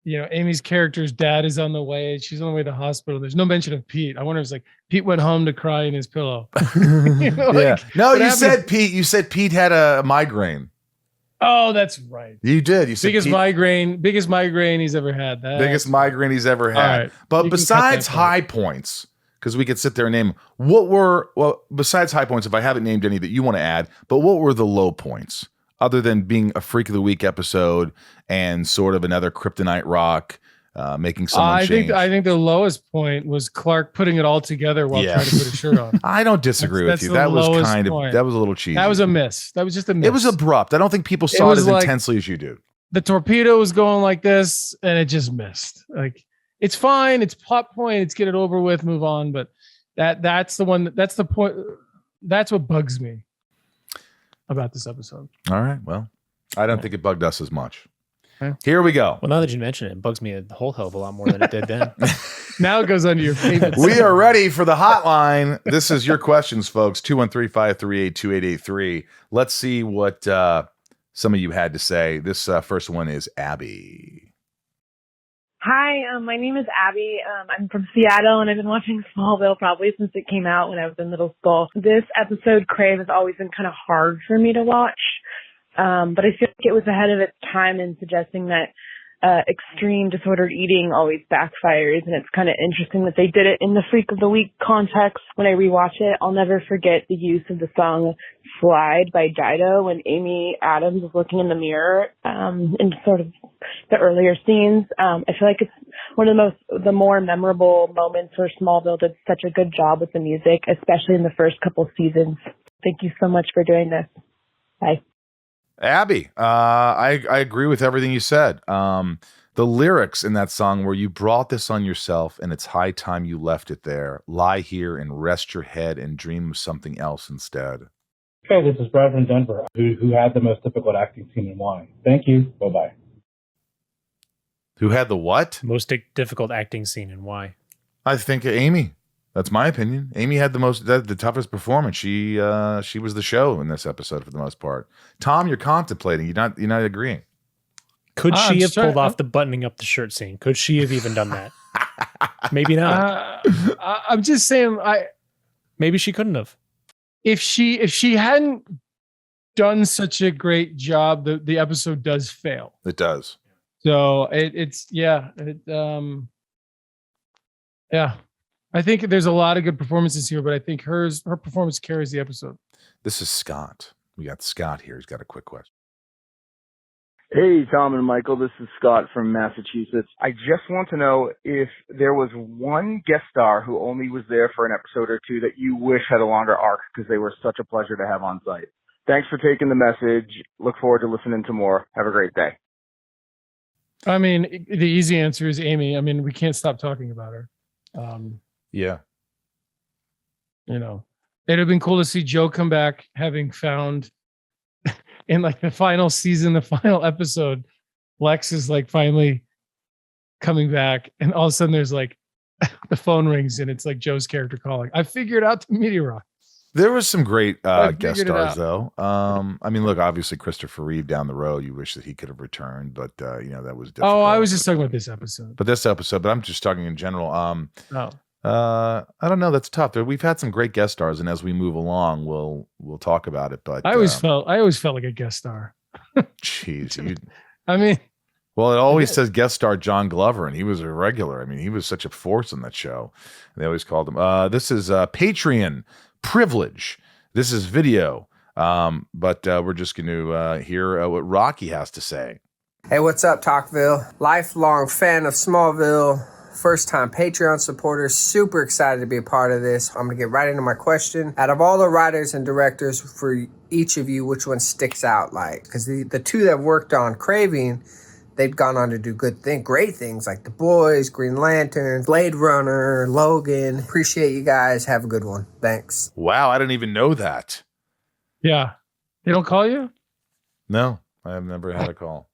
Amy's character's dad is on the way. She's on the way to the hospital. There's no mention of Pete. I wonder if it's like Pete went home to cry in his pillow. Yeah. No, you happened? said Pete. You said Pete had a migraine. Oh, that's right. You did. You said biggest migraine he's ever had. Biggest migraine he's ever had. Right. But besides high points, because we could sit there and name besides high points, if I haven't named any that you want to add, but what were the low points other than being a Freak of the Week episode and sort of another Kryptonite Rock? making someone change. I think the lowest point was Clark putting it all together while trying to put a shirt on. I don't disagree with you. That was that was a little cheesy. That was a miss. That was just a miss. It was abrupt. I don't think people saw it as intensely as you do. The torpedo was going like this, and it just missed. Like, it's fine. It's plot point. It's get it over with, move on. But that's the one. That's the point. That's what bugs me about this episode. All right. Well, I don't think it bugged us as much. Here we go. Well, now that you mention it, it bugs me a whole hell of a lot more than it did then. Now it goes under your favorite. We are ready for the hotline. This is your questions, folks. 213-538-2883. Let's see what some of you had to say. This first one is Abby. Hi, my name is Abby. I'm from Seattle, and I've been watching Smallville probably since it came out when I was in middle school. This episode, Crave, has always been kind of hard for me to watch. But I feel like it was ahead of its time in suggesting that extreme disordered eating always backfires, and it's kind of interesting that they did it in the Freak of the Week context. When I rewatch it, I'll never forget the use of the song Slide by Dido when Amy Adams is looking in the mirror in sort of the earlier scenes. I feel like it's one of the more memorable moments where Smallville did such a good job with the music, especially in the first couple seasons. Thank you so much for doing this. Bye. Abby, I agree with everything you said. The lyrics in that song where you brought this on yourself and it's high time you left it there. Lie here and rest your head and dream of something else instead. Hey, this is Brad from Denver, who had the most difficult acting scene and why. Thank you. Bye-bye. Who had the what? Most difficult acting scene and why? I think Amy. That's my opinion. Amy had the toughest performance. She was the show in this episode for the most part. Tom, you're contemplating. You're not agreeing. Could she have pulled off the buttoning up the shirt scene? Could she have even done that? Maybe not. I'm just saying. Maybe she couldn't have. If she hadn't done such a great job, the episode does fail. It does. So yeah. I think there's a lot of good performances here, but I think her performance carries the episode. This is Scott. We got Scott here. He's got a quick question. Hey, Tom and Michael. This is Scott from Massachusetts. I just want to know if there was one guest star who only was there for an episode or two that you wish had a longer arc because they were such a pleasure to have on site. Thanks for taking the message. Look forward to listening to more. Have a great day. I mean, the easy answer is Amy. I mean, we can't stop talking about her. Yeah. It'd have been cool to see Joe come back having found in like the final season, the final episode, Lex is like finally coming back, and all of a sudden there's like the phone rings and it's like Joe's character calling. I figured out the meteorite. There was some great guest stars though. I mean, look, obviously Christopher Reeve down the road, you wish that he could have returned, but that was difficult. Oh, I was just talking about this episode. But I'm just talking in general. I don't know. That's tough. We've had some great guest stars, and as we move along, we'll talk about it. But I always felt like a guest star. Jeez, I mean, well, it always says guest star John Glover, and he was a regular. I mean, he was such a force in that show. They always called him. This is Patreon privilege. This is video, but we're just going to hear what Rocky has to say. Hey, what's up, Talkville? Lifelong fan of Smallville. First-time Patreon supporter, super excited to be a part of this. I'm going to get right into my question. Out of all the writers and directors for each of you, which one sticks out? Like, because the two that worked on Craving, they've gone on to do great things like The Boys, Green Lantern, Blade Runner, Logan. Appreciate you guys. Have a good one. Thanks. Wow, I didn't even know that. Yeah. They don't call you? No, I have never had a call.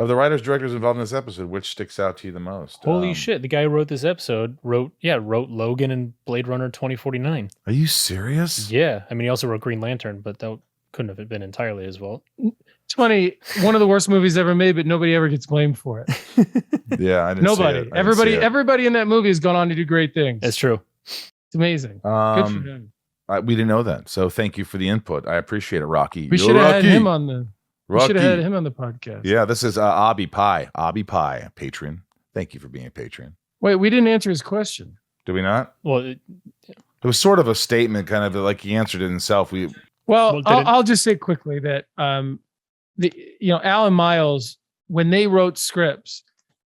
Of the writers, directors involved in this episode, which sticks out to you the most? Holy shit. The guy who wrote this episode wrote Logan and Blade Runner 2049. Are you serious? Yeah. I mean, he also wrote Green Lantern, but that couldn't have been entirely his fault. It's funny. One of the worst movies ever made, but nobody ever gets blamed for it. Yeah, I didn't see it. Everybody in that movie has gone on to do great things. It's true. It's amazing. Good for him. We didn't know that. So thank you for the input. I appreciate it, Rocky. We should have had him on the podcast. Yeah, this is Abby Pie, Patreon. Thank you for being a Patreon. Wait, we didn't answer his question. Did we not? Well, it was sort of a statement, kind of like he answered it himself. I'll just say quickly that Alan Miles when they wrote scripts,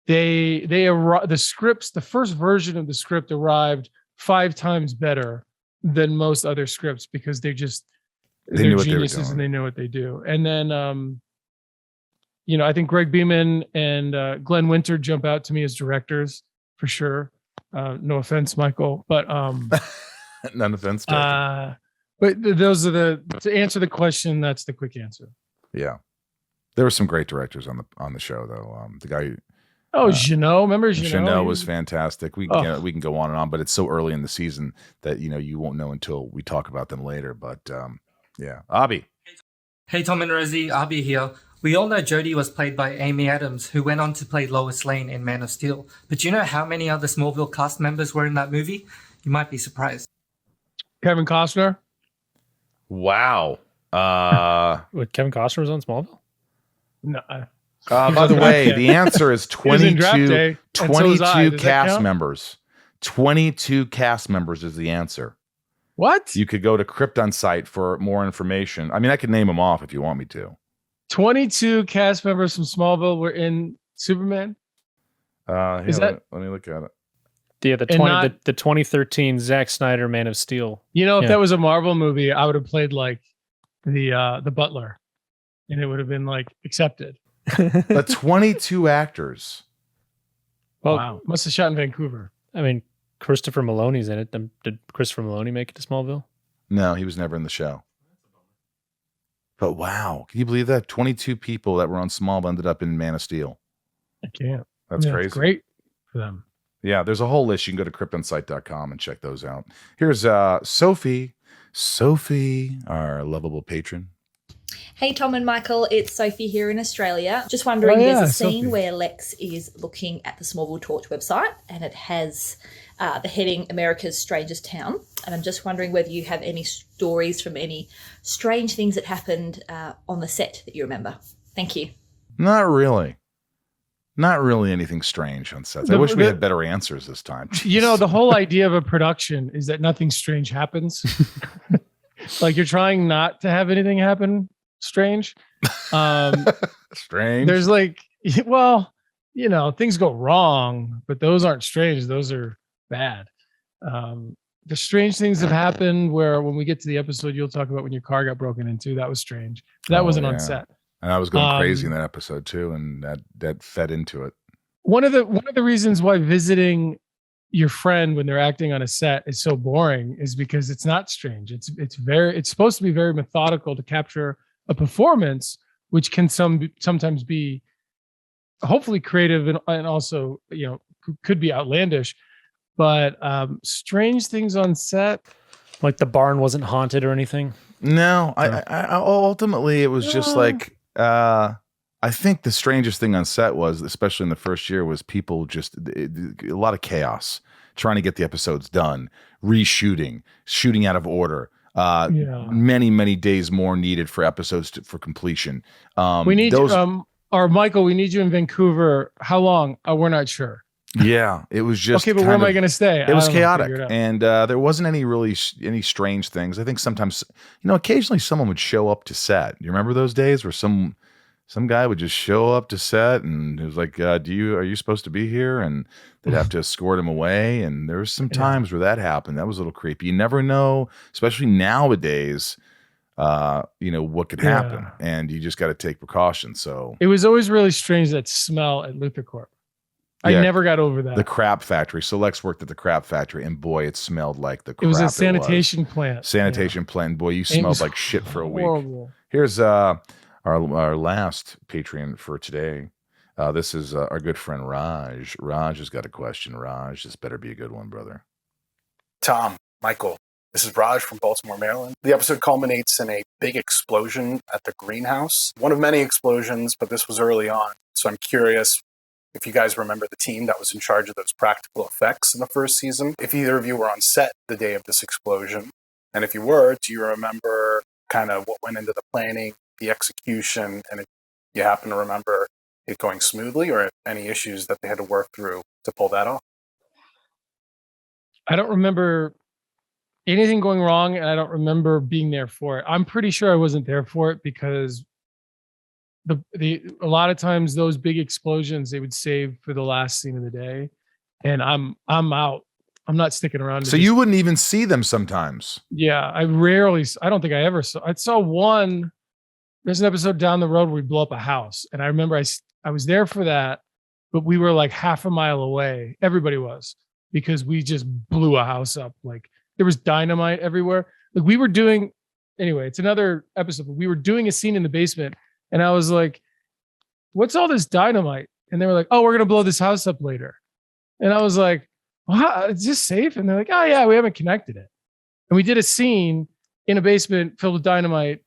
the scripts, the first version of the script arrived 5 times better than most other scripts because they're knew what they were geniuses doing. and they know what they do. And then, I think Greg Beeman and Glenn Winter jump out to me as directors for sure. No offense, Michael, but none offense taken. but those are to answer the question. That's the quick answer. Yeah, there were some great directors on the show though. The guy. Janot, remember Janot? Janot was fantastic. We can go on and on, but it's so early in the season that you won't know until we talk about them later. But yeah, Abby. Hey Tom and Rosie, Abby here. We all know Jodie was played by Amy Adams, who went on to play Lois Lane in Man of Steel. But do you know how many other Smallville cast members were in that movie? You might be surprised. Kevin Costner. Wow. What, Kevin Costner was on Smallville? No. By the way, the answer is 22 22 cast members. 22 cast members is the answer. What? You could go to Krypton site for more information. I mean, I could name them off if you want me to. 22 cast members from Smallville were in Superman. Let me look at it. Yeah, the 2013 Zack Snyder Man of Steel. If that was a Marvel movie, I would have played like the butler, and it would have been like accepted. But 22 actors. Well, wow, must have shot in Vancouver. I mean, Christopher Maloney's in it. Did Christopher Maloney make it to Smallville? No, he was never in the show. But wow, can you believe that 22 people that were on Smallville ended up in Man of Steel? I can't. That's crazy. It's great for them. Yeah, there's a whole list. You can go to kryptonsite.com and check those out. Here's Sophie, our lovable patron. Hey, Tom and Michael, it's Sophie here in Australia. Just wondering, there's a scene where Lex is looking at the Smallville Torch website and it has the heading America's Strangest Town. And I'm just wondering whether you have any stories from any strange things that happened on the set that you remember. Thank you. Not really. Not really anything strange on sets. I wish we had better answers this time. The whole idea of a production is that nothing strange happens. Like you're trying not to have anything happen strange. Strange. There's things go wrong, but those aren't strange. Those are bad. The strange things have happened where when we get to the episode, you'll talk about when your car got broken into. That was strange. That wasn't on set. And I was going crazy in that episode too, and that fed into it. One of the reasons why visiting your friend when they're acting on a set is so boring is because it's not strange. It's supposed to be very methodical to capture a performance, which can sometimes be hopefully creative and also could be outlandish. But strange things on set, like the barn wasn't haunted or anything. No, I ultimately it was just like I think the strangest thing on set was, especially in the first year, was people a lot of chaos trying to get the episodes done, reshooting, shooting out of order. Many days more needed for episodes for completion. We need Michael, we need you in Vancouver. How long? We're not sure. Yeah, it was just okay, but where am I going to stay? It was chaotic, and there wasn't any strange things. I think sometimes, occasionally someone would show up to set. You remember those days where some guy would just show up to set, and it was like, are you supposed to be here? And they'd have to escort him away. And there was some times where that happened. That was a little creepy. You never know, especially nowadays. What could happen, and you just got to take precautions. So it was always really strange, that smell at Luther Corp. I never got over that. The crap factory. So Lex worked at the crap factory, and boy, it smelled like the crap. It was a sanitation plant. Sanitation plant. Boy, you smelled like shit for a week. Horrible. Here's our last Patreon for today. This is our good friend Raj. Raj has got a question. Raj, this better be a good one, brother. Tom, Michael, this is Raj from Baltimore, Maryland. The episode culminates in a big explosion at the greenhouse. One of many explosions, but this was early on. So I'm curious if you guys remember the team that was in charge of those practical effects in the first season. If either of you were on set the day of this explosion, and if you were, do you remember kind of what went into the planning, the execution, and if you happen to remember it going smoothly or any issues that they had to work through to pull that off? I don't remember anything going wrong, and I don't remember being there for it. I'm pretty sure I wasn't there for it because a lot of times those big explosions they would save for the last scene of the day, and I'm out. I'm not sticking around. So you wouldn't even see them sometimes. Yeah, I don't think I ever saw. I saw one. There's an episode down the road where we blow up a house, and I remember I was there for that, but we were like half a mile away. Everybody was, because we just blew a house up. Like there was dynamite everywhere. Like we were doing. Anyway, it's another episode. But we were doing a scene in the basement, and I was like, "What's all this dynamite?" And they were like, "Oh, we're gonna blow this house up later." And I was like, "Wow, is this safe?" And they're like, "Oh yeah, we haven't connected it." And we did a scene in a basement filled with dynamite,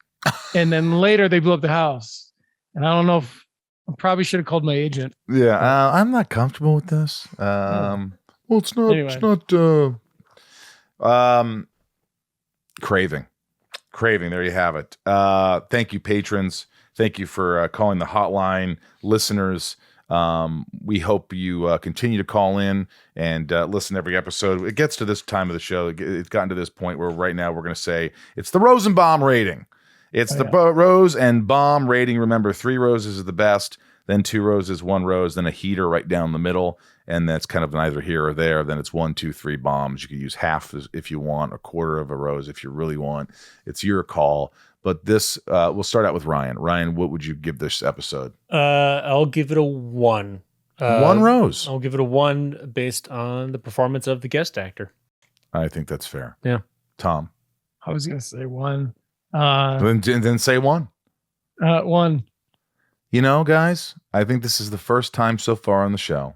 and then later they blew up the house. And I don't know if I probably should have called my agent. Yeah, I'm not comfortable with this. Well, it's not. Anyway. It's not. Craving. There you have it. Thank you, patrons. Thank you for calling the hotline, listeners. We hope you continue to call in and listen to every episode. It gets to this time of the show. It's gotten to this point where right now we're going to say it's the Rosenbaum rating. It's Rose and Bomb rating. Remember, 3 roses is the best, then 2 roses, 1 rose, then a heater right down the middle. And that's kind of neither here or there. Then it's 1, 2, 3 bombs. You could use half if you want, a quarter of a rose if you really want. It's your call. But this, we'll start out with Ryan. Ryan, what would you give this episode? I'll give it a 1. 1 rose. I'll give it a 1 based on the performance of the guest actor. I think that's fair. Yeah. Tom? I was going to say 1. Then say 1. 1. You know, guys, I think this is the first time so far on the show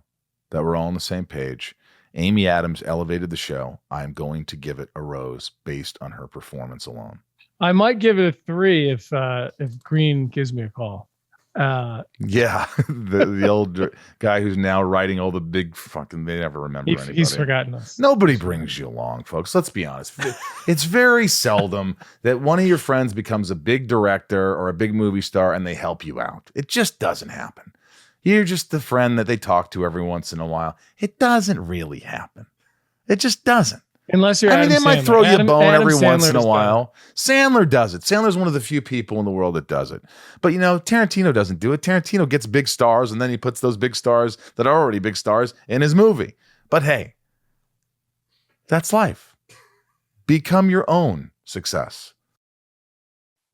that we're all on the same page. Amy Adams elevated the show. I'm going to give it a rose based on her performance alone. I might give it a 3 if Green gives me a call. Yeah, the old guy who's now writing all the big fucking. They never remember anybody. He's forgotten us. Nobody brings you along, folks. Let's be honest. It's very seldom that one of your friends becomes a big director or a big movie star and they help you out. It just doesn't happen. You're just the friend that they talk to every once in a while. It doesn't really happen. It just doesn't. Unless you're Adam they might throw you a bone every once in a Sandler while. Sandler does it. Sandler's one of the few people in the world that does it. But, you know, Tarantino doesn't do it. Tarantino gets big stars, and then he puts those big stars that are already big stars in his movie. But, hey, that's life. Become your own success.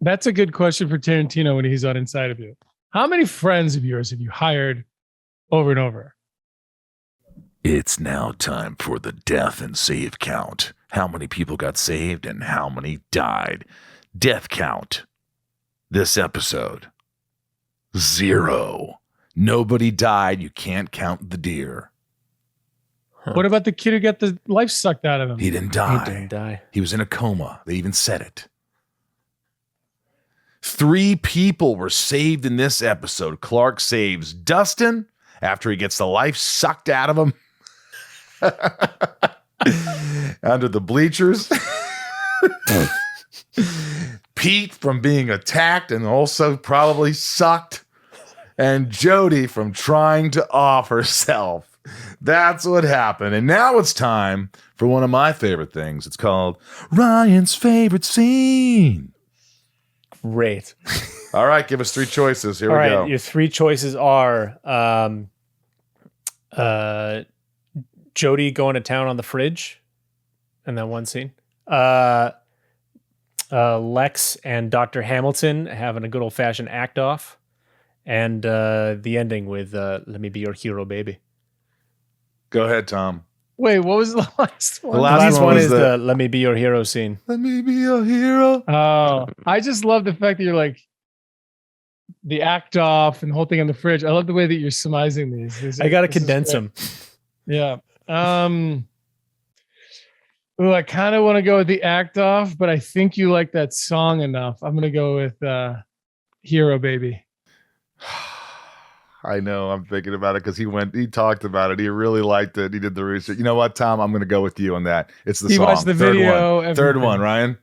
That's a good question for Tarantino when he's on Inside of You. How many friends of yours have you hired over and over? It's now time for the death and save count. How many people got saved and how many died? Death count. This episode. 0. Nobody died. You can't count the deer. What about the kid who got the life sucked out of him? He didn't die. He was in a coma. They even said it. 3 people were saved in this episode. Clark saves Dustin after he gets the life sucked out of him. Under the bleachers. Pete from being attacked and also probably sucked. And Jody from trying to off herself. That's what happened. And now it's time for one of my favorite things. It's called Ryan's Favorite Scene. Great. All right, give us 3 choices. Here we go. Your 3 choices are Jody going to town on the fridge in that one scene. Lex and Dr. Hamilton having a good old-fashioned act-off. And the ending with Let Me Be Your Hero, Baby. Go ahead, Tom. Wait, what was the last one? The last one is the Let Me Be Your Hero scene. Let me be your hero. Oh, I just love the fact that you're like the act off and the whole thing on the fridge. I love the way that you're surmising these. I got to condense them. Yeah. Ooh, I kind of want to go with the act off, but I think you like that song enough. I'm going to go with Hero Baby. I know. I'm thinking about it because he talked about it. He really liked it. He did the research. You know what, Tom? I'm going to go with you on that. It's the song. He watched the video. Third one, Ryan.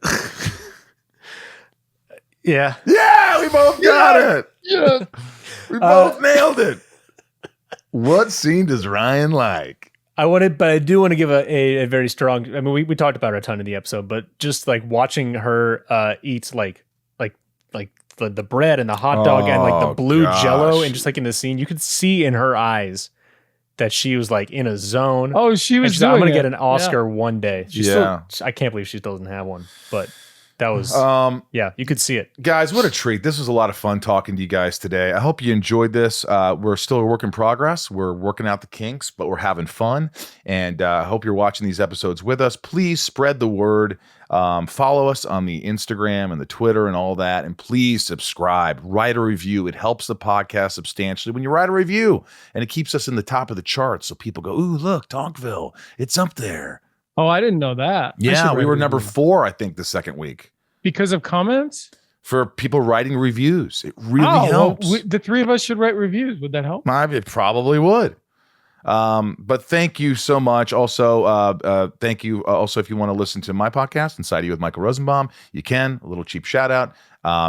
Yeah. Yeah, we both got it. Yeah. We both nailed it. What scene does Ryan like? But I do want to give a very strong. I mean, we talked about it a ton in the episode, but just like watching her eat like the bread and the hot dog and like the blue gosh. Jello, and just like in the scene, you could see in her eyes that she was like in a zone. Oh, she was. I'm gonna it. get an Oscar one day. Yeah. I can't believe she still doesn't have one, but. That was, yeah, you could see it. Guys, what a treat. This was a lot of fun talking to you guys today. I hope you enjoyed this. We're still a work in progress. We're working out the kinks, but we're having fun. And I hope you're watching these episodes with us. Please spread the word. Follow us on the Instagram and the Twitter and all that. And please subscribe, write a review. It helps the podcast substantially when you write a review. And it keeps us in the top of the charts. So people go, ooh, look, Talkville, it's up there. Oh, I didn't know that. Yeah, we were number 4, I think, the second week. Because of comments? For people writing reviews. It really helps. Well, the 3 of us should write reviews. Would that help? It probably would. But thank you so much. Also, thank you. Also, if you want to listen to my podcast, Inside You with Michael Rosenbaum, you can. A little cheap shout out.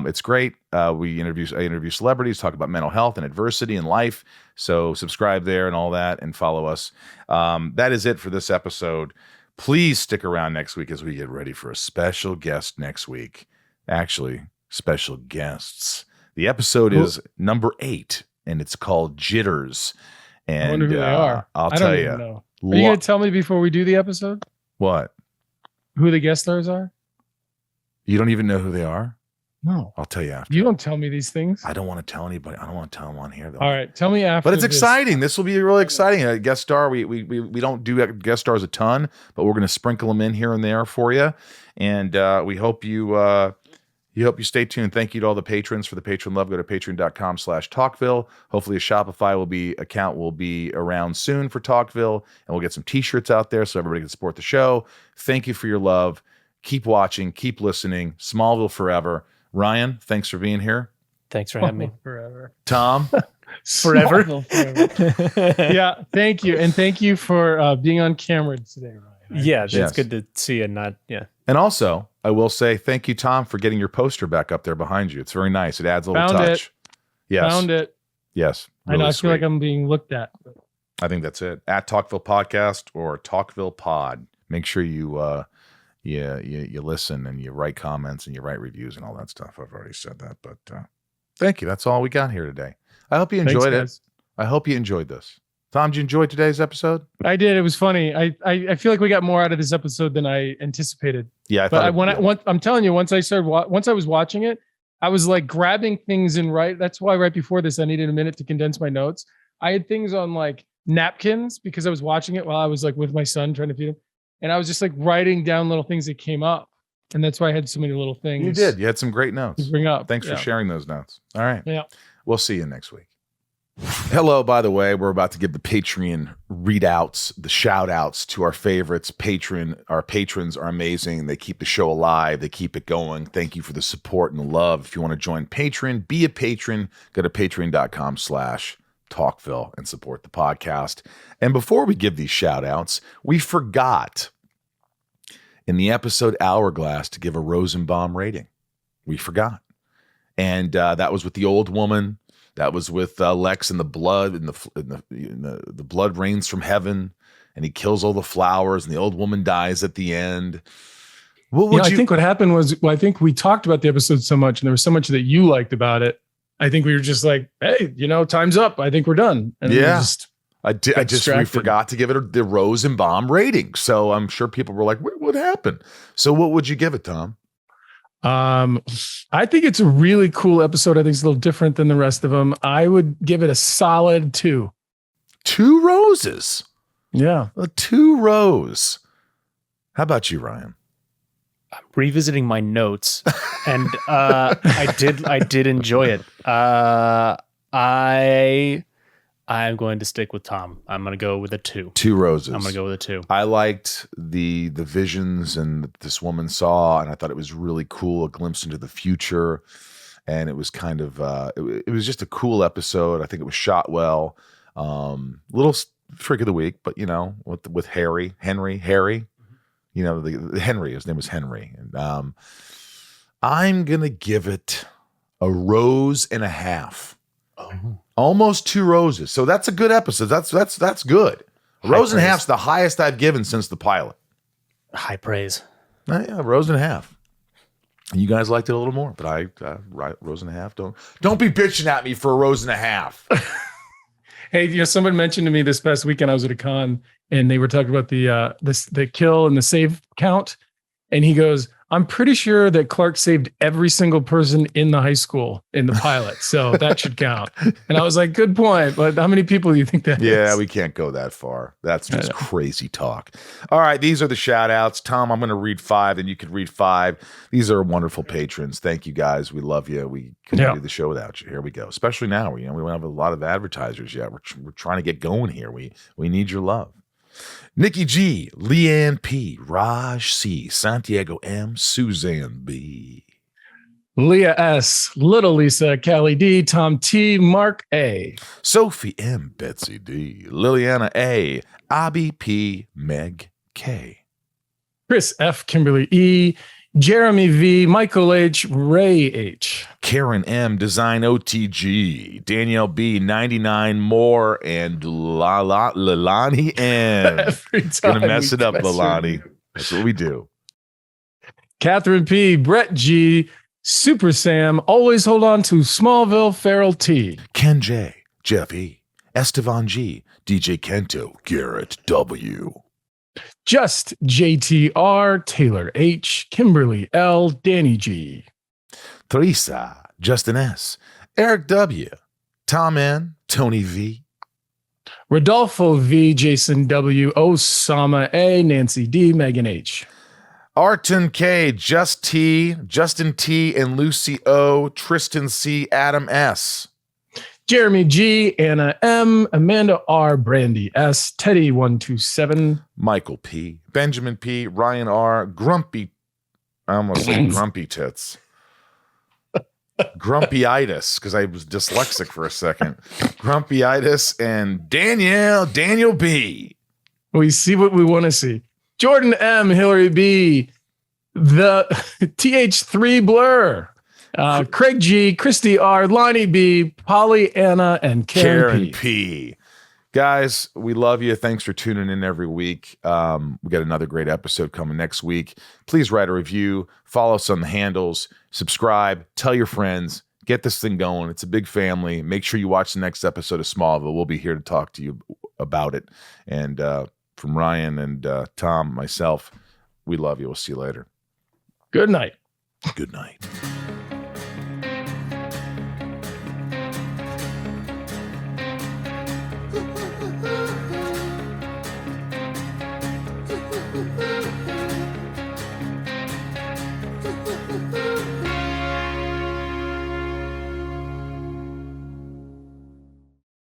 It's great. I interview celebrities, talk about mental health and adversity in life. So subscribe there and all that, and follow us. That is it for this episode. Please stick around next week as we get ready for a special guest next week. Actually, special guests. The episode is number 8, and it's called Jitters. And I wonder who they are. I'll tell you. Know. Are you going to tell me before we do the episode? What? Who the guest stars are? You don't even know who they are? No. I'll tell you after. You don't tell me these things. I don't want to tell anybody. I don't want to tell them on here, though. All right. Tell me after. But it's exciting. This will be really exciting. A guest star. We don't do guest stars a ton, but we're going to sprinkle them in here and there for you. And we hope you stay tuned. Thank you to all the patrons for the patron love. Go to patreon.com/talkville. Hopefully a Shopify account will be around soon for Talkville, and we'll get some t-shirts out there so everybody can support the show. Thank you for your love. Keep watching, keep listening. Smallville forever. Ryan, thanks for being here. Thanks for having me. Forever. Tom, forever. Yeah, thank you. And thank you for being on camera today, Ryan. Yeah, it's good to see you. And also, I will say thank you, Tom, for getting your poster back up there behind you. It's very nice. It adds a little touch. Yes. Found it. Yes. Really I feel like I'm being looked at. I think that's it. At Talkville Podcast or Talkville Pod. Make sure you you listen and you write comments and you write reviews and all that stuff. I've already said that, but thank you. That's all we got here today. I hope you enjoyed it. I hope you enjoyed this. Tom, did you enjoy today's episode? I did. It was funny. I feel like we got more out of this episode than I anticipated. Yeah, I'm telling you, once I was watching it, I was like grabbing things and that's why right before this I needed a minute to condense my notes. I had things on like napkins because I was watching it while I was like with my son trying to feed him. And I was just like writing down little things that came up. And that's why I had so many little things. You did. You had some great notes. To bring up. Thanks for sharing those notes. All right. Yeah. We'll see you next week. Hello, by the way, we're about to give the Patreon readouts, the shout outs to our favorites. Our patrons are amazing. They keep the show alive. They keep it going. Thank you for the support and the love. If you want to join Patreon, be a patron, go to patreon.com/Talkville and support the podcast. And before we give these shout outs, we forgot in the episode Hourglass to give a Rosenbaum rating. We forgot. And that was with the old woman. That was with Lex and the blood, and the blood rains from heaven, and he kills all the flowers, and the old woman dies at the end. I think what happened was, I think we talked about the episode so much, and there was so much that you liked about it. I think we were just like, hey, time's up. I think we're done. And yeah. We forgot to give it the Rosenbaum rating. So I'm sure people were like, what happened? So what would you give it, Tom? I think it's a really cool episode. I think it's a little different than the rest of them. I would give it a solid 2. 2 roses. Yeah. 2 rose. How about you, Ryan? I'm revisiting my notes, and I did enjoy it. I'm going to stick with Tom. I'm going to go with a 2. 2 roses. I'm going to go with a 2. I liked the visions and this woman saw, and I thought it was really cool, a glimpse into the future. And it was kind of, it was just a cool episode. I think it was shot well. Little freak of the week, but with Harry, the Henry, his name was Henry. And I'm going to give it a 1.5 roses. Oh. Almost 2 roses. So that's a good episode. That's good. A 1.5 the highest I've given since the pilot. High praise. Yeah, 1.5 roses. You guys liked it a little more, but I rose and a half. Don't be bitching at me for a rose and a half. Hey, someone mentioned to me this past weekend, I was at a con and they were talking about the kill and the save count. And he goes, I'm pretty sure that Clark saved every single person in the high school in the pilot. So that should count. And I was like, good point. But how many people do you think that is? Yeah, we can't go that far. That's just crazy talk. All right, these are the shout outs. Tom, I'm going to read 5 and you could read 5. These are wonderful patrons. Thank you guys. We love you. We couldn't do the show without you. Here we go. Especially now, we don't have a lot of advertisers yet. We're trying to get going here. We need your love. Nikki G, Leanne P, Raj C, Santiago M, Suzanne B, Leah S, Little Lisa, Callie D, Tom T, Mark A, Sophie M, Betsy D, Liliana A, Abby P, Meg K, Chris F, Kimberly E, Jeremy V, Michael H, Ray H, Karen M, Design OTG, Danielle B, 99 more, and Lalani M. Gonna mess it up, Lalani. That's what we do. Catherine P, Brett G, Super Sam, always hold on to Smallville, Farrell T, Ken J, Jeff E, Estevan G, DJ Kento, Garrett W, Just JTR, Taylor H, Kimberly L, Danny G, Teresa, Justin S, Eric W, Tom N, Tony V, Rodolfo V, Jason W, Osama A, Nancy D, Megan H, Arton K, Just T, Justin T, and Lucy O, Tristan C, Adam S, Jeremy G, Anna M, Amanda R, Brandy S, Teddy 127, Michael P, Benjamin P, Ryan R, Grumpy, I almost said Grumpy Tits, Grumpyitis, because I was dyslexic for a second, Grumpyitis, and Daniel B. We see what we want to see. Jordan M, Hillary B, the TH3 Blur, Craig G, Christy R, Lonnie B, Polly Anna, and Karen P. Guys, we love you. Thanks for tuning in every week. We got another great episode coming next week. Please write a review, follow us on the handles, subscribe, tell your friends, get this thing going. It's a big family. Make sure you watch the next episode of Smallville. We'll be here to talk to you about it. And from Ryan and Tom, myself, we love you. We'll see you later. Good night. Good night.